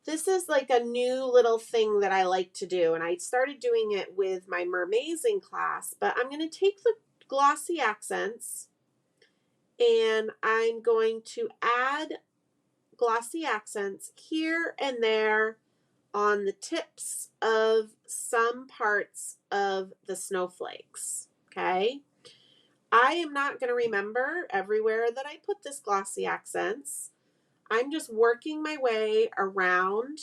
Speaker 1: this is like a new little thing that I like to do, and I started doing it with my mermaising class, but I'm going to take the glossy accents and I'm going to add glossy accents here and there on the tips of some parts of the snowflakes, okay? I am not going to remember everywhere that I put this glossy accents. I'm just working my way around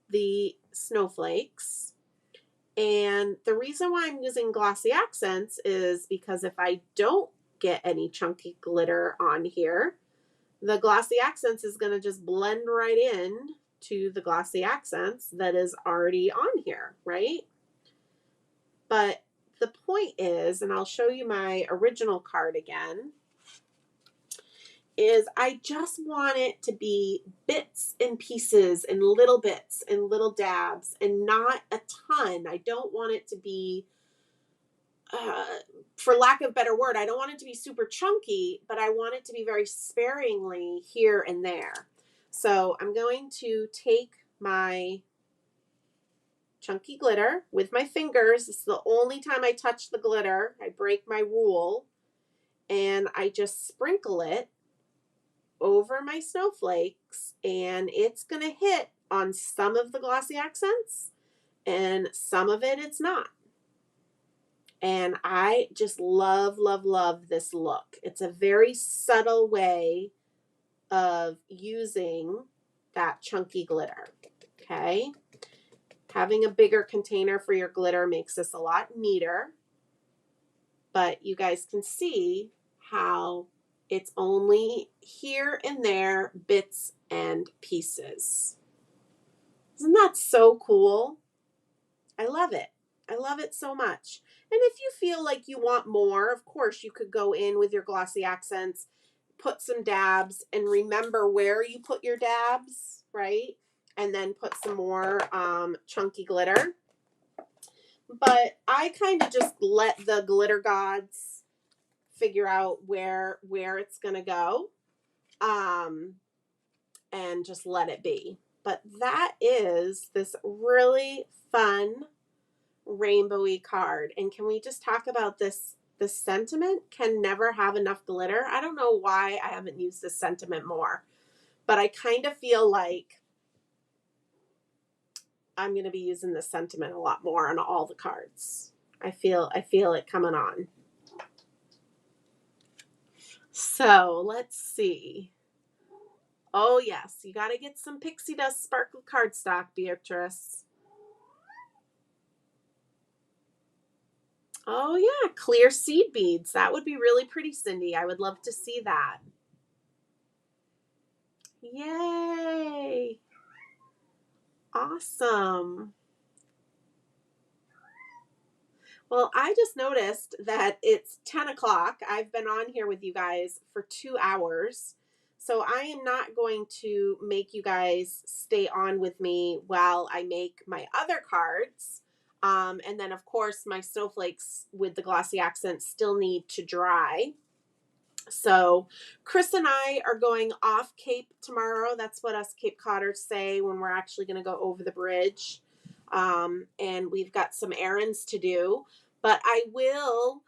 Speaker 1: the snowflakes. And the reason why I'm using glossy accents is because if I don't get any chunky glitter on here, the glossy accents is going to just blend right in to the glossy accents that is already on here, right? But the point is, and I'll show you my original card again, is I just want it to be bits and pieces and little bits and little dabs and not a ton. I don't want it to be, for lack of a better word, I don't want it to be super chunky, but I want it to be very sparingly here and there. So I'm going to take my chunky glitter with my fingers. This is the only time I touch the glitter. I break my rule, and I just sprinkle it over my snowflakes, and it's going to hit on some of the glossy accents and some of it it's not. And I just love, love, love this look. It's a very subtle way of using that chunky glitter. Okay. Having a bigger container for your glitter makes this a lot neater, but you guys can see how it's only here and there, bits and pieces. Isn't that so cool? I love it. I love it so much. And if you feel like you want more, of course, you could go in with your glossy accents, put some dabs, and remember where you put your dabs, right? And then put some more chunky glitter. But I kind of just let the glitter gods figure out where it's going to go, and just let it be. But that is this really fun rainbowy card. And can we just talk about this sentiment? Can never have enough glitter. I don't know why I haven't used this sentiment more, but I kind of feel like I'm going to be using this sentiment a lot more on all the cards. I feel it coming on. So let's see. Oh yes, you got to get some pixie dust sparkle cardstock, Beatrice. Oh yeah, clear seed beads. That would be really pretty, Cindy. I would love to see that. Yay. Awesome. Well, I just noticed that it's 10 o'clock. I've been on here with you guys for 2 hours. So I am not going to make you guys stay on with me while I make my other cards. And then, of course, my snowflakes with the glossy accents still need to dry. So Chris and I are going off Cape tomorrow. That's what us Cape Codders say when we're actually going to go over the bridge. And we've got some errands to do. But I will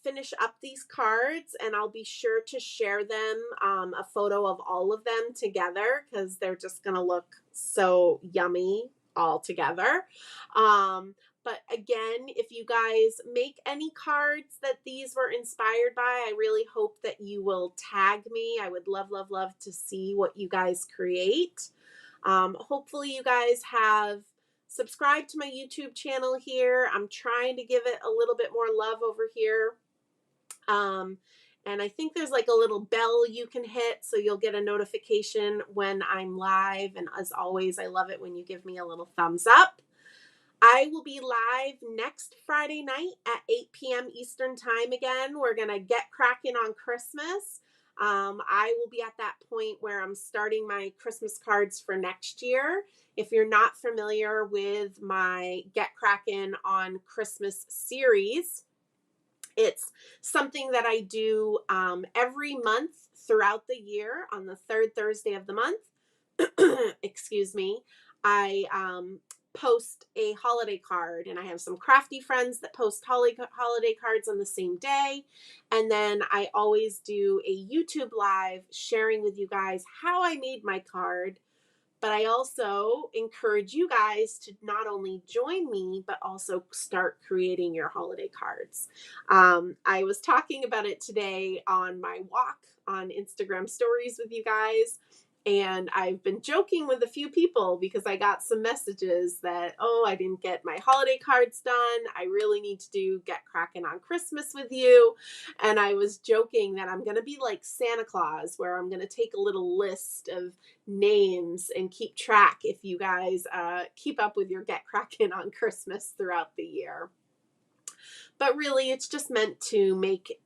Speaker 1: finish up these cards, and I'll be sure to share them, a photo of all of them together, because they're just going to look so yummy all together. But again, if you guys make any cards that these were inspired by, I really hope that you will tag me. I would love, love, love to see what you guys create. Hopefully you guys have subscribed to my YouTube channel here. I'm trying to give it a little bit more love over here. And I think there's like a little bell you can hit so you'll get a notification when I'm live. And as always, I love it when you give me a little thumbs up. I will be live next Friday night at 8 p.m. Eastern time again. We're going to get cracking on Christmas. I will be at that point where I'm starting my Christmas cards for next year. If you're not familiar with my Get Crackin' on Christmas series, it's something that I do every month throughout the year on the third Thursday of the month. Excuse me. I post a holiday card, and I have some crafty friends that post holiday cards on the same day. And then I always do a YouTube live sharing with you guys how I made my card. But I also encourage you guys to not only join me, but also start creating your holiday cards. I was talking about it today on my walk on Instagram stories with you guys. And I've been joking with a few people because I got some messages that, oh, I didn't get my holiday cards done. I really need to do Get Crackin' on Christmas with you. And I was joking that I'm going to be like Santa Claus, where I'm going to take a little list of names and keep track if you guys keep up with your Get Crackin' on Christmas throughout the year. But really, it's just meant to make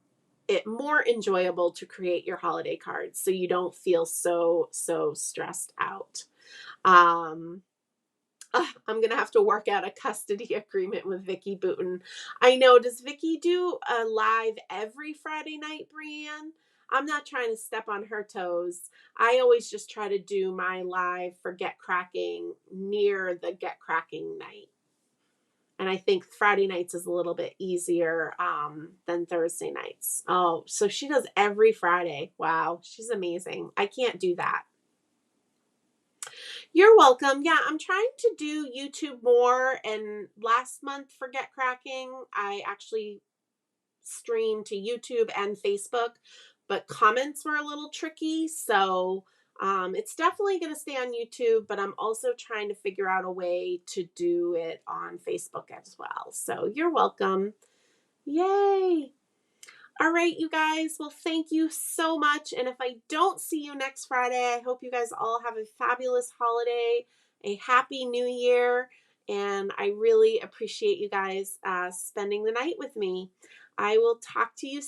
Speaker 1: it more enjoyable to create your holiday cards so you don't feel so stressed out. I'm gonna have to work out a custody agreement with Vicky Booten. I know, does Vicky do a live every Friday night, Brianne? I'm not trying to step on her toes. I always just try to do my live for Get Cracking near the Get Cracking night. And I think Friday nights is a little bit easier than Thursday nights. Oh, so she does every Friday. Wow, she's amazing. I can't do that. You're welcome. Yeah, I'm trying to do YouTube more. And last month for Get Cracking, I actually streamed to YouTube and Facebook, but comments were a little tricky. So it's definitely going to stay on YouTube, but I'm also trying to figure out a way to do it on Facebook as well. So you're welcome. Yay. All right, you guys. Well, thank you so much. And if I don't see you next Friday, I hope you guys all have a fabulous holiday, a happy new year. And I really appreciate you guys spending the night with me. I will talk to you